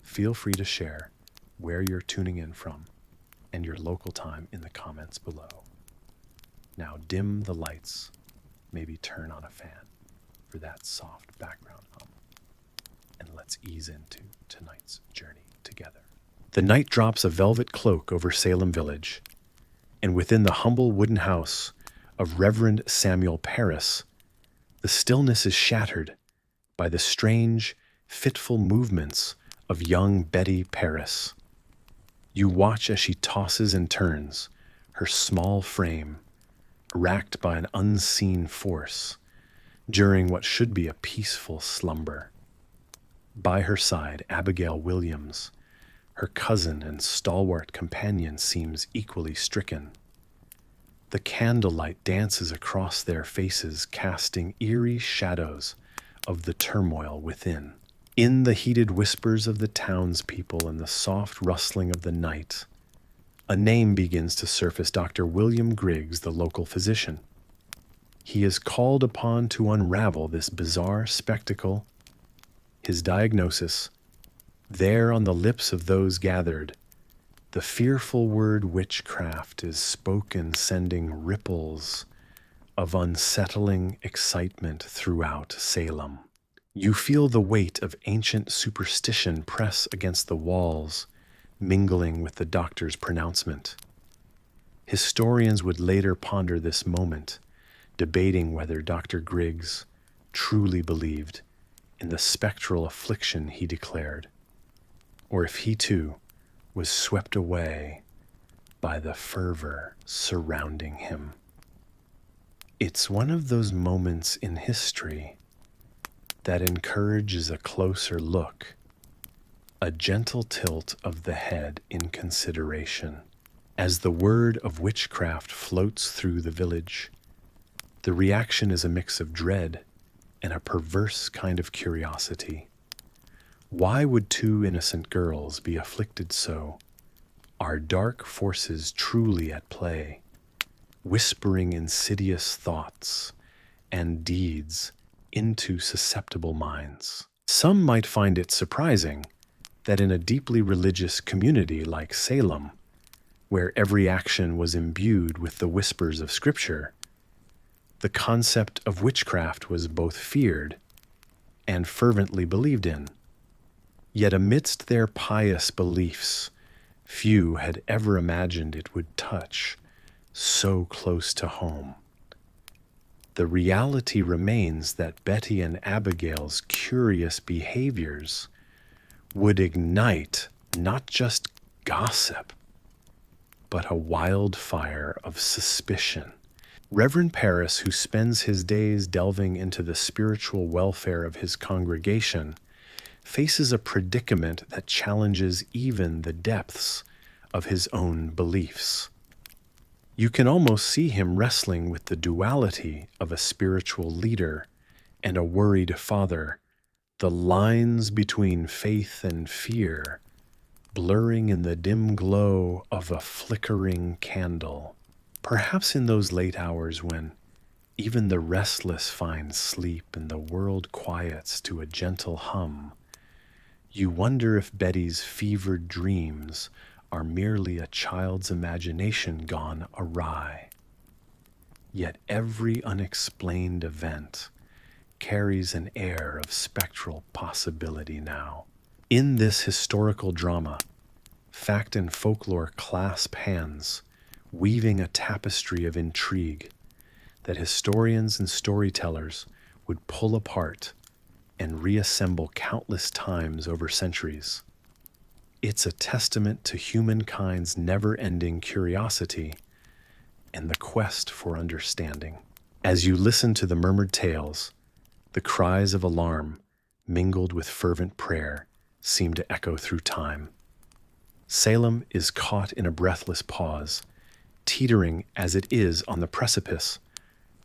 Feel free to share where you're tuning in from and your local time in the comments below. Now dim the lights, maybe turn on a fan for that soft background hum, and let's ease into tonight's journey together. The night drops a velvet cloak over Salem Village, and within the humble wooden house of Reverend Samuel Parris, the stillness is shattered by the strange, fitful movements of young Betty Parris. You watch as she tosses and turns, her small frame racked by an unseen force during what should be a peaceful slumber. By her side, Abigail Williams, her cousin and stalwart companion, seems equally stricken. The candlelight dances across their faces, casting eerie shadows of the turmoil within. In the heated whispers of the townspeople and the soft rustling of the night, a name begins to surface: Dr. William Griggs, the local physician. He is called upon to unravel this bizarre spectacle. His diagnosis, there on the lips of those gathered, the fearful word witchcraft is spoken, sending ripples of unsettling excitement throughout Salem. You feel the weight of ancient superstition press against the walls, mingling with the doctor's pronouncement. Historians would later ponder this moment, debating whether Dr. Griggs truly believed in the spectral affliction he declared, or if he too was swept away by the fervor surrounding him. It's one of those moments in history that encourages a closer look, a gentle tilt of the head in consideration. As the word of witchcraft floats through the village, the reaction is a mix of dread and a perverse kind of curiosity. Why would two innocent girls be afflicted so? Are dark forces truly at play, whispering insidious thoughts and deeds into susceptible minds? Some might find it surprising that in a deeply religious community like Salem, where every action was imbued with the whispers of Scripture, the concept of witchcraft was both feared and fervently believed in. Yet amidst their pious beliefs, few had ever imagined it would touch so close to home. The reality remains that Betty and Abigail's curious behaviors would ignite not just gossip, but a wildfire of suspicion. Reverend Parris, who spends his days delving into the spiritual welfare of his congregation, faces a predicament that challenges even the depths of his own beliefs. You can almost see him wrestling with the duality of a spiritual leader and a worried father, the lines between faith and fear blurring in the dim glow of a flickering candle. Perhaps in those late hours when even the restless find sleep and the world quiets to a gentle hum, you wonder if Betty's fevered dreams are merely a child's imagination gone awry. Yet every unexplained event carries an air of spectral possibility now. In this historical drama, fact and folklore clasp hands, weaving a tapestry of intrigue that historians and storytellers would pull apart and reassemble countless times over centuries. It's a testament to humankind's never-ending curiosity and the quest for understanding. As you listen to the murmured tales, the cries of alarm, mingled with fervent prayer, seem to echo through time. Salem is caught in a breathless pause, teetering as it is on the precipice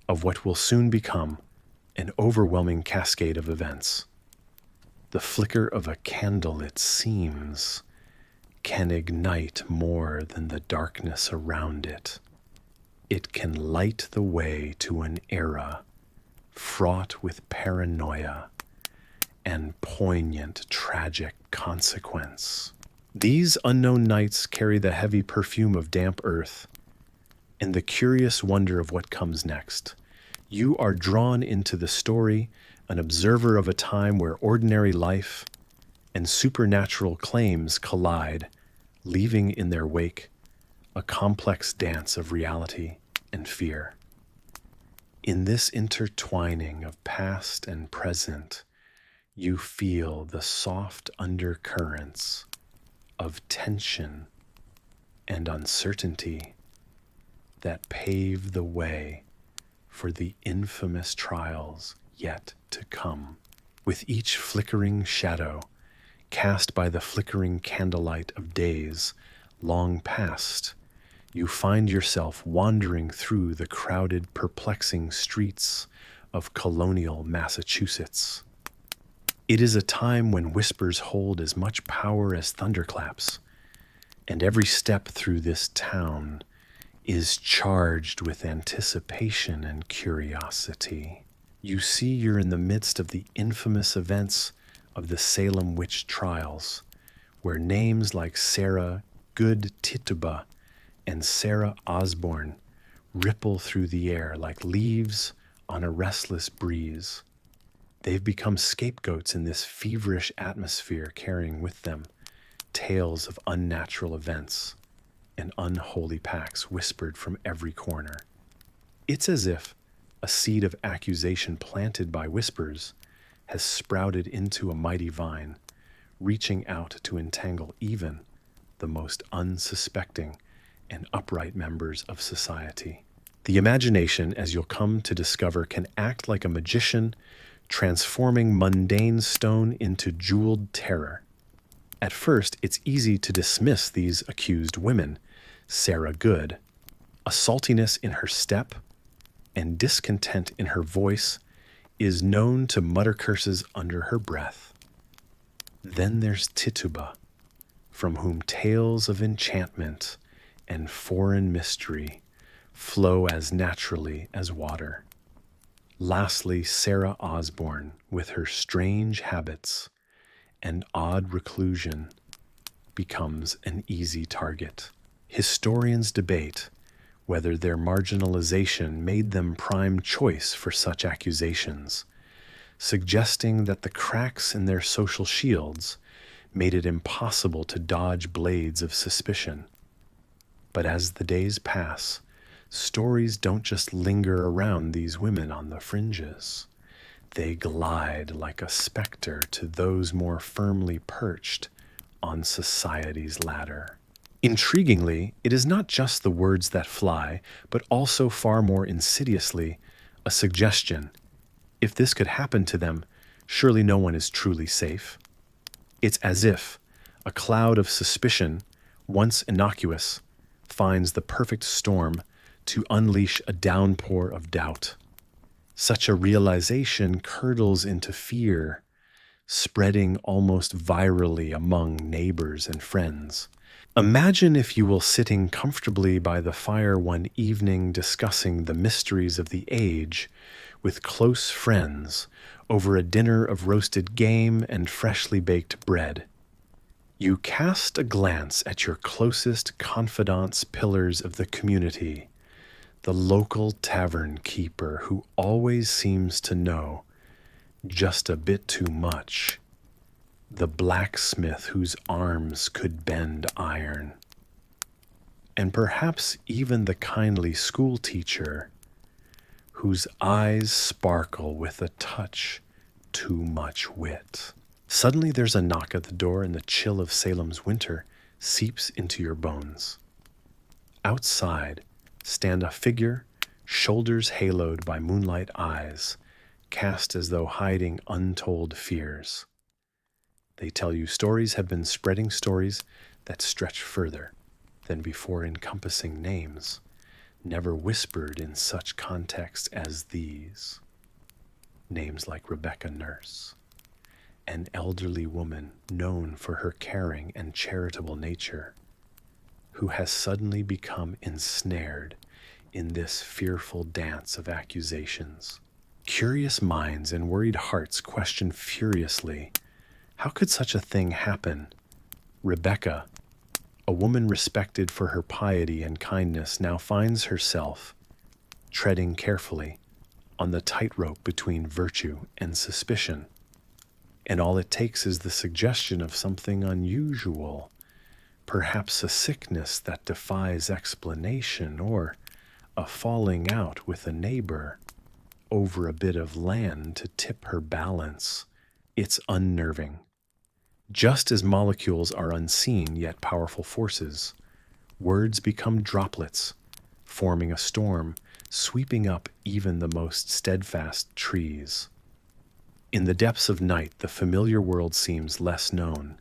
of what will soon become an overwhelming cascade of events. The flicker of a candle, it seems, can ignite more than the darkness around it. It can light the way to an era fraught with paranoia and poignant tragic consequence. These unknown nights carry the heavy perfume of damp earth and the curious wonder of what comes next. You are drawn into the story, an observer of a time where ordinary life and supernatural claims collide, leaving in their wake a complex dance of reality and fear. In this intertwining of past and present, you feel the soft undercurrents of tension and uncertainty that pave the way for the infamous trials yet to come. With each flickering shadow cast by the flickering candlelight of days long past, you find yourself wandering through the crowded, perplexing streets of colonial Massachusetts. It is a time when whispers hold as much power as thunderclaps, and every step through this town is charged with anticipation and curiosity. You see you're in the midst of the infamous events of the Salem witch trials, where names like Sarah Good Tituba and Sarah Osborne ripple through the air like leaves on a restless breeze. They've become scapegoats in this feverish atmosphere, carrying with them tales of unnatural events and unholy pacts whispered from every corner. It's as if a seed of accusation planted by whispers has sprouted into a mighty vine, reaching out to entangle even the most unsuspecting and upright members of society. The imagination, as you'll come to discover, can act like a magician, transforming mundane stone into jeweled terror. At first, it's easy to dismiss these accused women. Sarah Good, a saltiness in her step and discontent in her voice, is known to mutter curses under her breath. Then there's Tituba, from whom tales of enchantment and foreign mystery flow as naturally as water. Lastly, Sarah Osborne, with her strange habits and odd reclusion, becomes an easy target. Historians debate whether their marginalization made them prime choice for such accusations, suggesting that the cracks in their social shields made it impossible to dodge blades of suspicion. But as the days pass, stories don't just linger around these women on the fringes. They glide like a specter to those more firmly perched on society's ladder. Intriguingly, it is not just the words that fly, but also far more insidiously, a suggestion. If this could happen to them, surely no one is truly safe. It's as if a cloud of suspicion, once innocuous, finds the perfect storm to unleash a downpour of doubt. Such a realization curdles into fear, spreading almost virally among neighbors and friends. Imagine, if you will, sitting comfortably by the fire one evening discussing the mysteries of the age with close friends over a dinner of roasted game and freshly baked bread. You cast a glance at your closest confidants, pillars of the community, the local tavern keeper who always seems to know just a bit too much. The blacksmith whose arms could bend iron. And perhaps even the kindly school teacher whose eyes sparkle with a touch too much wit. Suddenly there's a knock at the door, and the chill of Salem's winter seeps into your bones. Outside stand a figure, shoulders haloed by moonlight eyes, cast as though hiding untold fears. They tell you stories have been spreading stories that stretch further than before encompassing names, never whispered in such context as these. Names like Rebecca Nurse, an elderly woman known for her caring and charitable nature, who has suddenly become ensnared in this fearful dance of accusations. Curious minds and worried hearts question furiously, how could such a thing happen? Rebecca, a woman respected for her piety and kindness, now finds herself treading carefully on the tightrope between virtue and suspicion. And all it takes is the suggestion of something unusual, perhaps a sickness that defies explanation, or a falling out with a neighbor over a bit of land to tip her balance. It's unnerving. Just as molecules are unseen yet powerful forces, words become droplets, forming a storm, sweeping up even the most steadfast trees. In the depths of night, the familiar world seems less known,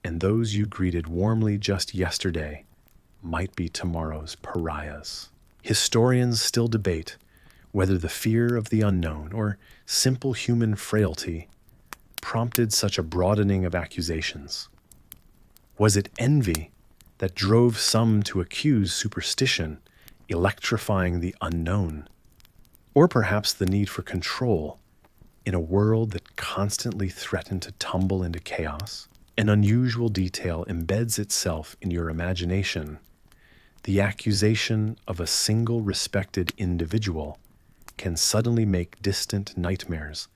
and those you greeted warmly just yesterday might be tomorrow's pariahs. Historians still debate whether the fear of the unknown or simple human frailty prompted such a broadening of accusations. Was it envy that drove some to accuse superstition, electrifying the unknown? Or perhaps the need for control in a world that constantly threatened to tumble into chaos? An unusual detail embeds itself in your imagination. The accusation of a single respected individual can suddenly make distant nightmares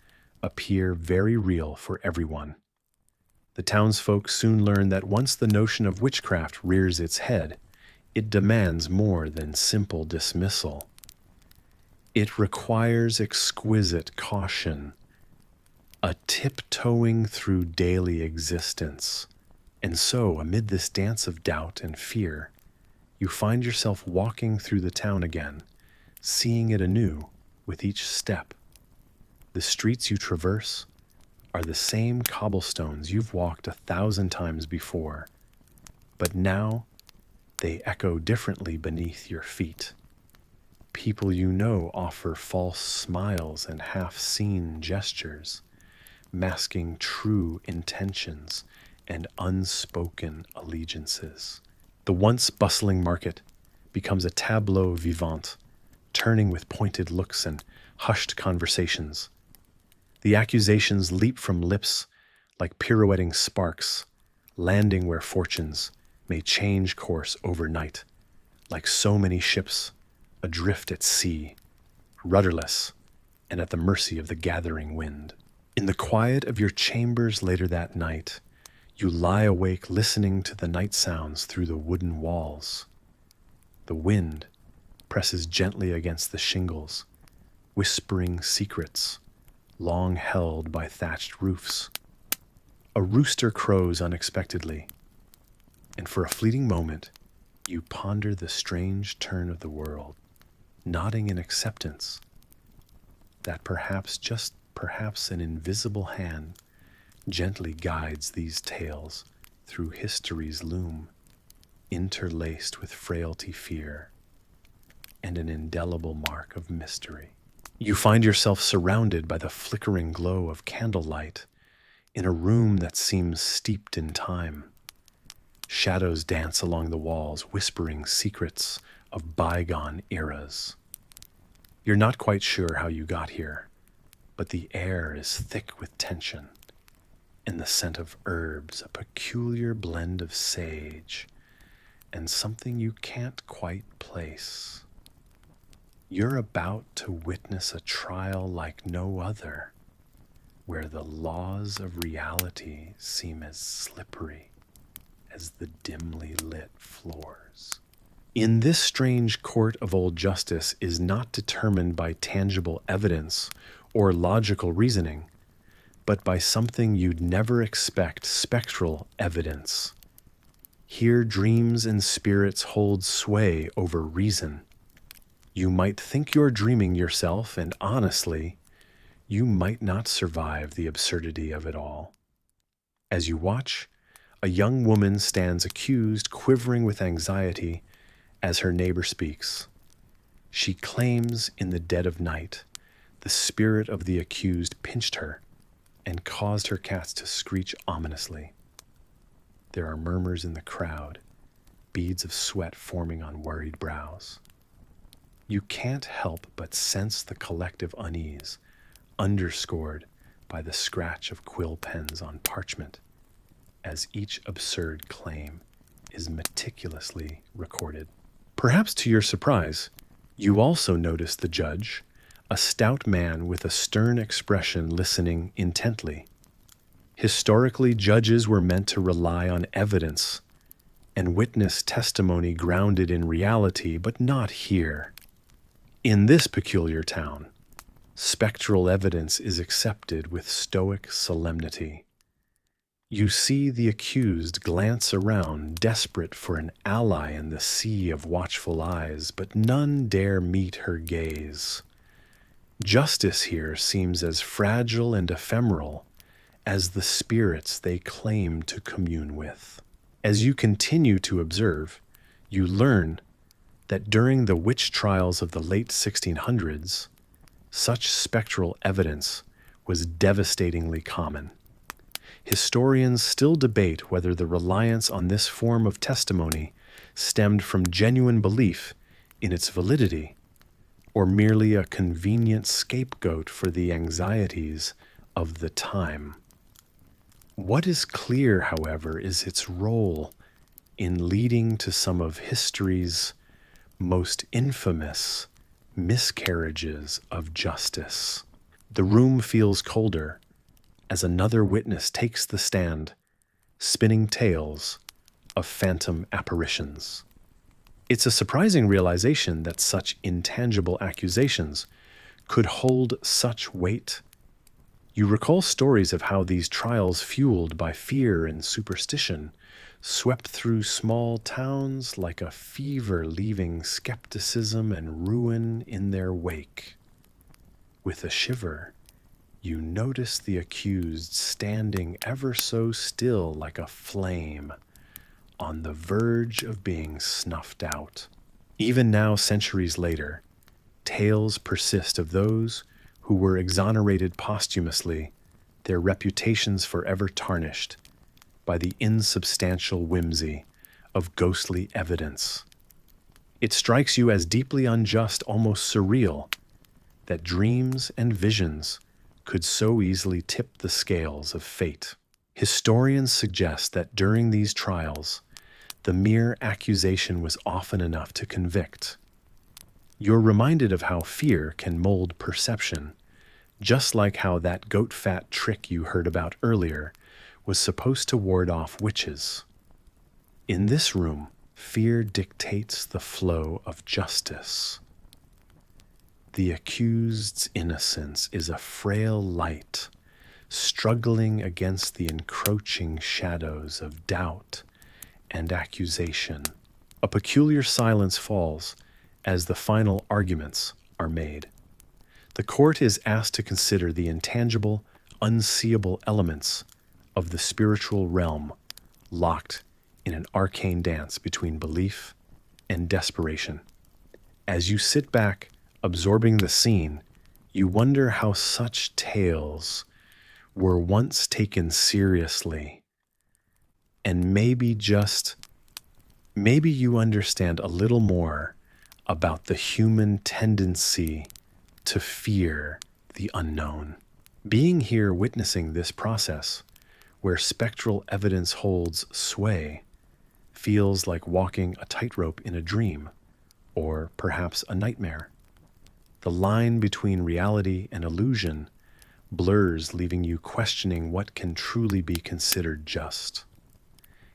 appear very real for everyone. The townsfolk soon learn that once the notion of witchcraft rears its head, it demands more than simple dismissal. It requires exquisite caution, a tiptoeing through daily existence. And so, amid this dance of doubt and fear, you find yourself walking through the town again, seeing it anew with each step. The streets you traverse are the same cobblestones you've walked 1,000 times before, but now they echo differently beneath your feet. People you know offer false smiles and half-seen gestures, masking true intentions and unspoken allegiances. The once bustling market becomes a tableau vivant, turning with pointed looks and hushed conversations. The accusations leap from lips like pirouetting sparks, landing where fortunes may change course overnight, like so many ships adrift at sea, rudderless and at the mercy of the gathering wind. In the quiet of your chambers later that night, you lie awake listening to the night sounds through the wooden walls. The wind presses gently against the shingles, whispering secrets long held by thatched roofs. A rooster crows unexpectedly, and for a fleeting moment, you ponder the strange turn of the world, nodding in acceptance that perhaps, just perhaps, an invisible hand gently guides these tales through history's loom, interlaced with frailty, fear, and an indelible mark of mystery. You find yourself surrounded by the flickering glow of candlelight in a room that seems steeped in time. Shadows dance along the walls, whispering secrets of bygone eras. You're not quite sure how you got here, but the air is thick with tension, and the scent of herbs, a peculiar blend of sage, and something you can't quite place. You're about to witness a trial like no other, where the laws of reality seem as slippery as the dimly lit floors. In this strange court of old justice is not determined by tangible evidence or logical reasoning, but by something you'd never expect: spectral evidence. Here dreams and spirits hold sway over reason. You might think you're dreaming yourself, and honestly, you might not survive the absurdity of it all. As you watch, a young woman stands accused, quivering with anxiety as her neighbor speaks. She claims in the dead of night the spirit of the accused pinched her and caused her cats to screech ominously. There are murmurs in the crowd, beads of sweat forming on worried brows. You can't help but sense the collective unease, underscored by the scratch of quill pens on parchment, as each absurd claim is meticulously recorded. Perhaps to your surprise, you also notice the judge, a stout man with a stern expression, listening intently. Historically, judges were meant to rely on evidence and witness testimony grounded in reality, but not here. In this peculiar town, spectral evidence is accepted with stoic solemnity. You see the accused glance around, desperate for an ally in the sea of watchful eyes, but none dare meet her gaze. Justice here seems as fragile and ephemeral as the spirits they claim to commune with. As you continue to observe, you learn that during the witch trials of the late 1600s, such spectral evidence was devastatingly common. Historians still debate whether the reliance on this form of testimony stemmed from genuine belief in its validity, or merely a convenient scapegoat for the anxieties of the time. What is clear, however, is its role in leading to some of history's most infamous miscarriages of justice. The room feels colder as another witness takes the stand, spinning tales of phantom apparitions. It's a surprising realization that such intangible accusations could hold such weight. You recall stories of how these trials, fueled by fear and superstition, swept through small towns like a fever, leaving skepticism and ruin in their wake. With a shiver, you notice the accused standing ever so still, like a flame, on the verge of being snuffed out. Even now, centuries later, tales persist of those who were exonerated posthumously, their reputations forever tarnished by the insubstantial whimsy of ghostly evidence. It strikes you as deeply unjust, almost surreal, that dreams and visions could so easily tip the scales of fate. Historians suggest that during these trials, the mere accusation was often enough to convict. You're reminded of how fear can mold perception, just like how that goat fat trick you heard about earlier was supposed to ward off witches. In this room, fear dictates the flow of justice. The accused's innocence is a frail light, struggling against the encroaching shadows of doubt and accusation. A peculiar silence falls as the final arguments are made. The court is asked to consider the intangible, unseeable elements of the spiritual realm, locked in an arcane dance between belief and desperation. As you sit back, absorbing the scene, you wonder how such tales were once taken seriously. And maybe you understand a little more about the human tendency to fear the unknown. Being here witnessing this process, where spectral evidence holds sway, feels like walking a tightrope in a dream, or perhaps a nightmare. The line between reality and illusion blurs leaving you questioning what can truly be considered just.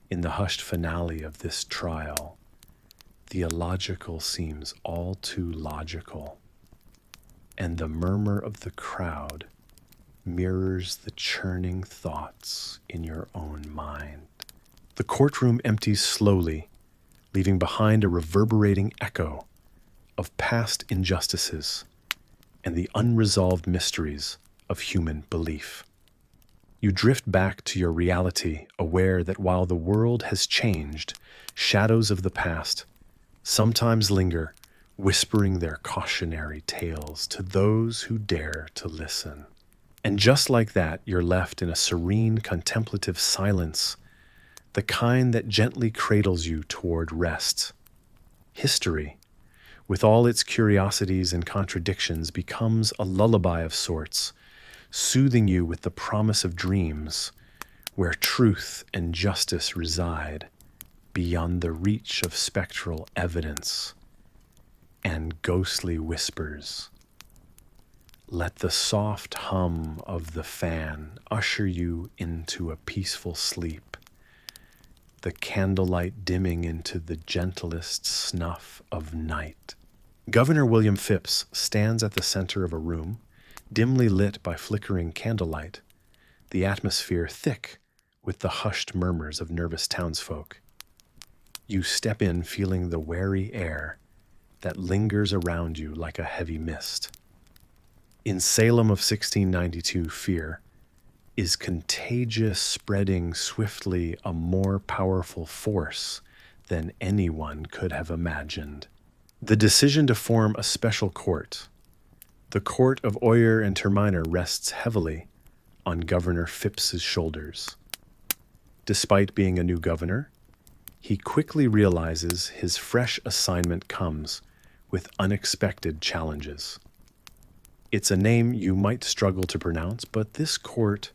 In the hushed finale of this trial, the illogical seems all too logical, and the murmur of the crowd mirrors the churning thoughts in your own mind. The courtroom empties slowly, leaving behind a reverberating echo of past injustices and the unresolved mysteries of human belief. You drift back to your reality, aware that while the world has changed, shadows of the past sometimes linger, whispering their cautionary tales to those who dare to listen. And just like that, you're left in a serene, contemplative silence, the kind that gently cradles you toward rest. History, with all its curiosities and contradictions, becomes a lullaby of sorts, soothing you with the promise of dreams, where truth and justice reside, beyond the reach of spectral evidence and ghostly whispers. Let the soft hum of the fan usher you into a peaceful sleep, the candlelight dimming into the gentlest snuff of night. Governor William Phipps stands at the center of a room, dimly lit by flickering candlelight, the atmosphere thick with the hushed murmurs of nervous townsfolk. You step in feeling the wary air that lingers around you like a heavy mist. In Salem of 1692, fear is contagious, spreading swiftly, a more powerful force than anyone could have imagined. The decision to form a special court, the court of Oyer and Terminer, rests heavily on Governor Phipps's shoulders. Despite being a new governor, he quickly realizes his fresh assignment comes with unexpected challenges. It's a name you might struggle to pronounce, but this court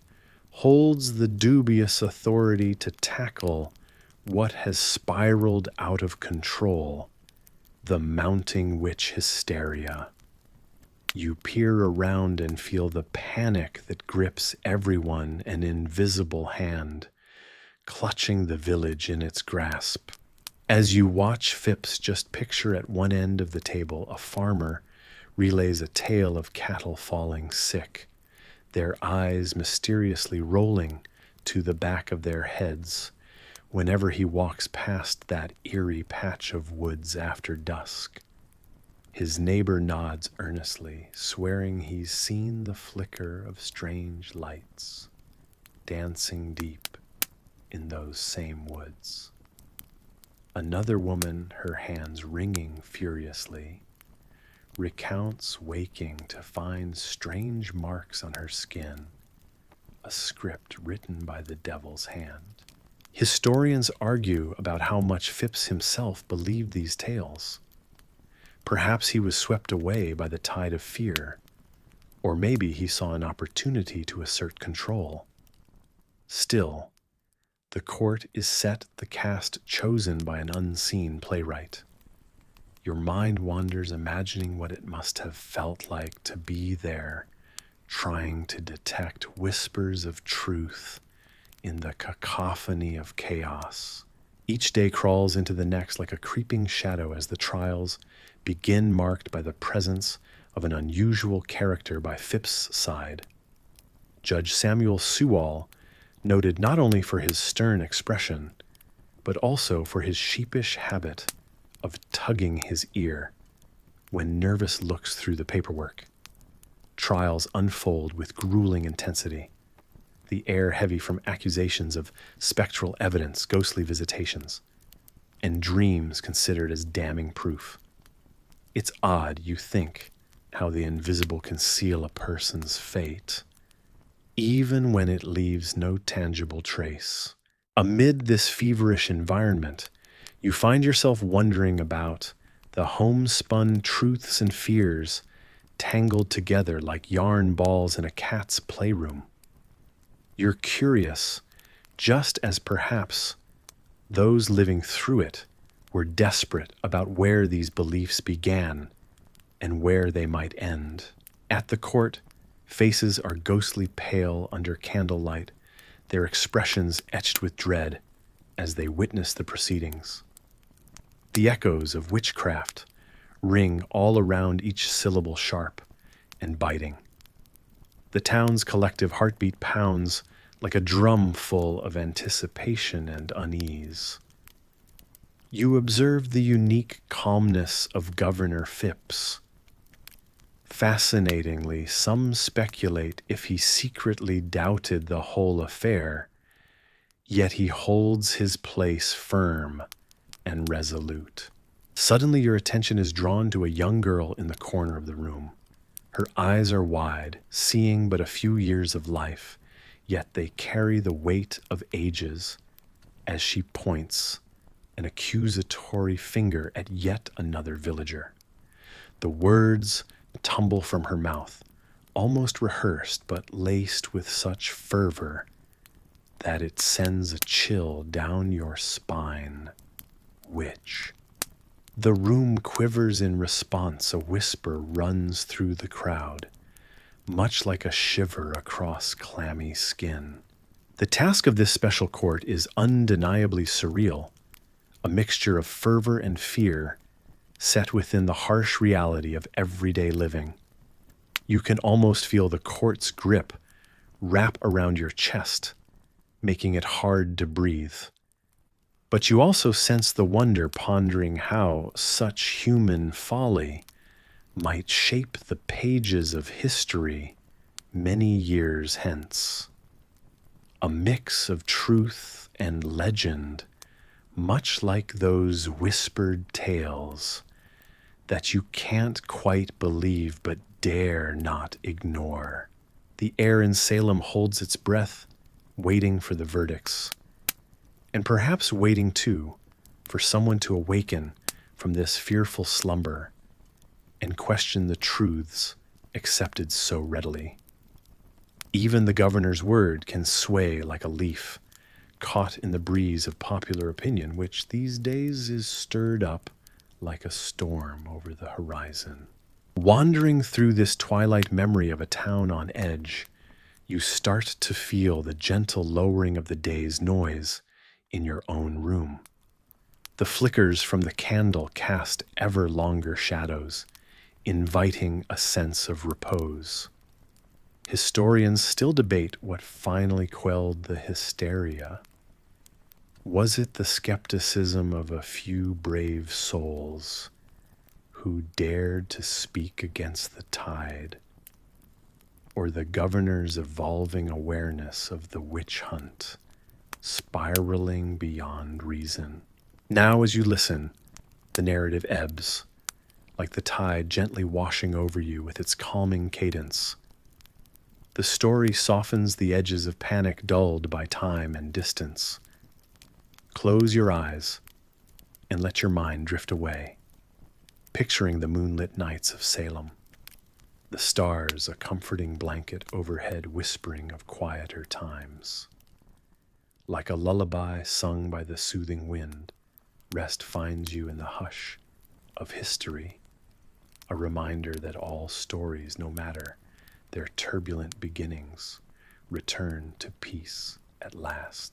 holds the dubious authority to tackle what has spiraled out of control, the mounting witch hysteria. You peer around and feel the panic that grips everyone, an invisible hand clutching the village in its grasp. As you watch Phipps, just picture at one end of the table a farmer relays a tale of cattle falling sick, their eyes mysteriously rolling to the back of their heads whenever he walks past that eerie patch of woods after dusk. His neighbor nods earnestly, swearing he's seen the flicker of strange lights dancing deep in those same woods. Another woman, her hands wringing furiously, recounts waking to find strange marks on her skin, a script written by the devil's hand. Historians argue about how much Phipps himself believed these tales. Perhaps he was swept away by the tide of fear, or maybe he saw an opportunity to assert control. Still, the court is set the cast chosen by an unseen playwright. Your mind wanders, imagining what it must have felt like to be there, trying to detect whispers of truth in the cacophony of chaos. Each day crawls into the next like a creeping shadow as the trials begin, marked by the presence of an unusual character by Phipps' side. Judge Samuel Sewall, noted not only for his stern expression, but also for his sheepish habit of tugging his ear when nervous looks through the paperwork. Trials unfold with grueling intensity, the air heavy from accusations of spectral evidence, ghostly visitations, and dreams considered as damning proof. It's odd, you think, how the invisible can seal a person's fate, even when it leaves no tangible trace. Amid this feverish environment, you find yourself wondering about the homespun truths and fears tangled together like yarn balls in a cat's playroom. You're curious, just as perhaps those living through it were desperate about where these beliefs began and where they might end. At the court, Faces are ghostly pale under candlelight, their expressions etched with dread as they witness the proceedings. The echoes of witchcraft ring all around each syllable sharp and biting. The town's collective heartbeat pounds like a drum full of anticipation and unease. You observe the unique calmness of Governor Phipps. Fascinatingly, some speculate if he secretly doubted the whole affair, yet he holds his place firm and resolute. Suddenly your attention is drawn to a young girl in the corner of the room. Her eyes are wide, seeing but a few years of life, yet they carry the weight of ages as she points an accusatory finger at yet another villager. The words tumble from her mouth, almost rehearsed but laced with such fervor that it sends a chill down your spine. Witch. The room quivers in response. A whisper runs through the crowd, much like a shiver across clammy skin. The task of this special court is undeniably surreal, a mixture of fervor and fear set within the harsh reality of everyday living. You can almost feel the court's grip wrap around your chest, making it hard to breathe. But you also sense the wonder, pondering how such human folly might shape the pages of history many years hence. A mix of truth and legend, much like those whispered tales that you can't quite believe but dare not ignore. The air in Salem holds its breath, waiting for the verdicts. And perhaps waiting, too, for someone to awaken from this fearful slumber and question the truths accepted so readily. Even the governor's word can sway like a leaf, caught in the breeze of popular opinion, which these days is stirred up like a storm over the horizon. Wandering through this twilight memory of a town on edge, you start to feel the gentle lowering of the day's noise in your own room. The flickers from the candle cast ever longer shadows, inviting a sense of repose. Historians still debate what finally quelled the hysteria. Was it the skepticism of a few brave souls who dared to speak against the tide, or the governor's evolving awareness of the witch hunt spiraling beyond reason? Now, as you listen, the narrative ebbs, like the tide gently washing over you with its calming cadence. The story softens the edges of panic dulled by time and distance. Close your eyes and let your mind drift away, picturing the moonlit nights of Salem, the stars a comforting blanket overhead whispering of quieter times. Like a lullaby sung by the soothing wind, rest finds you in the hush of history, a reminder that all stories, no matter their turbulent beginnings, return to peace at last.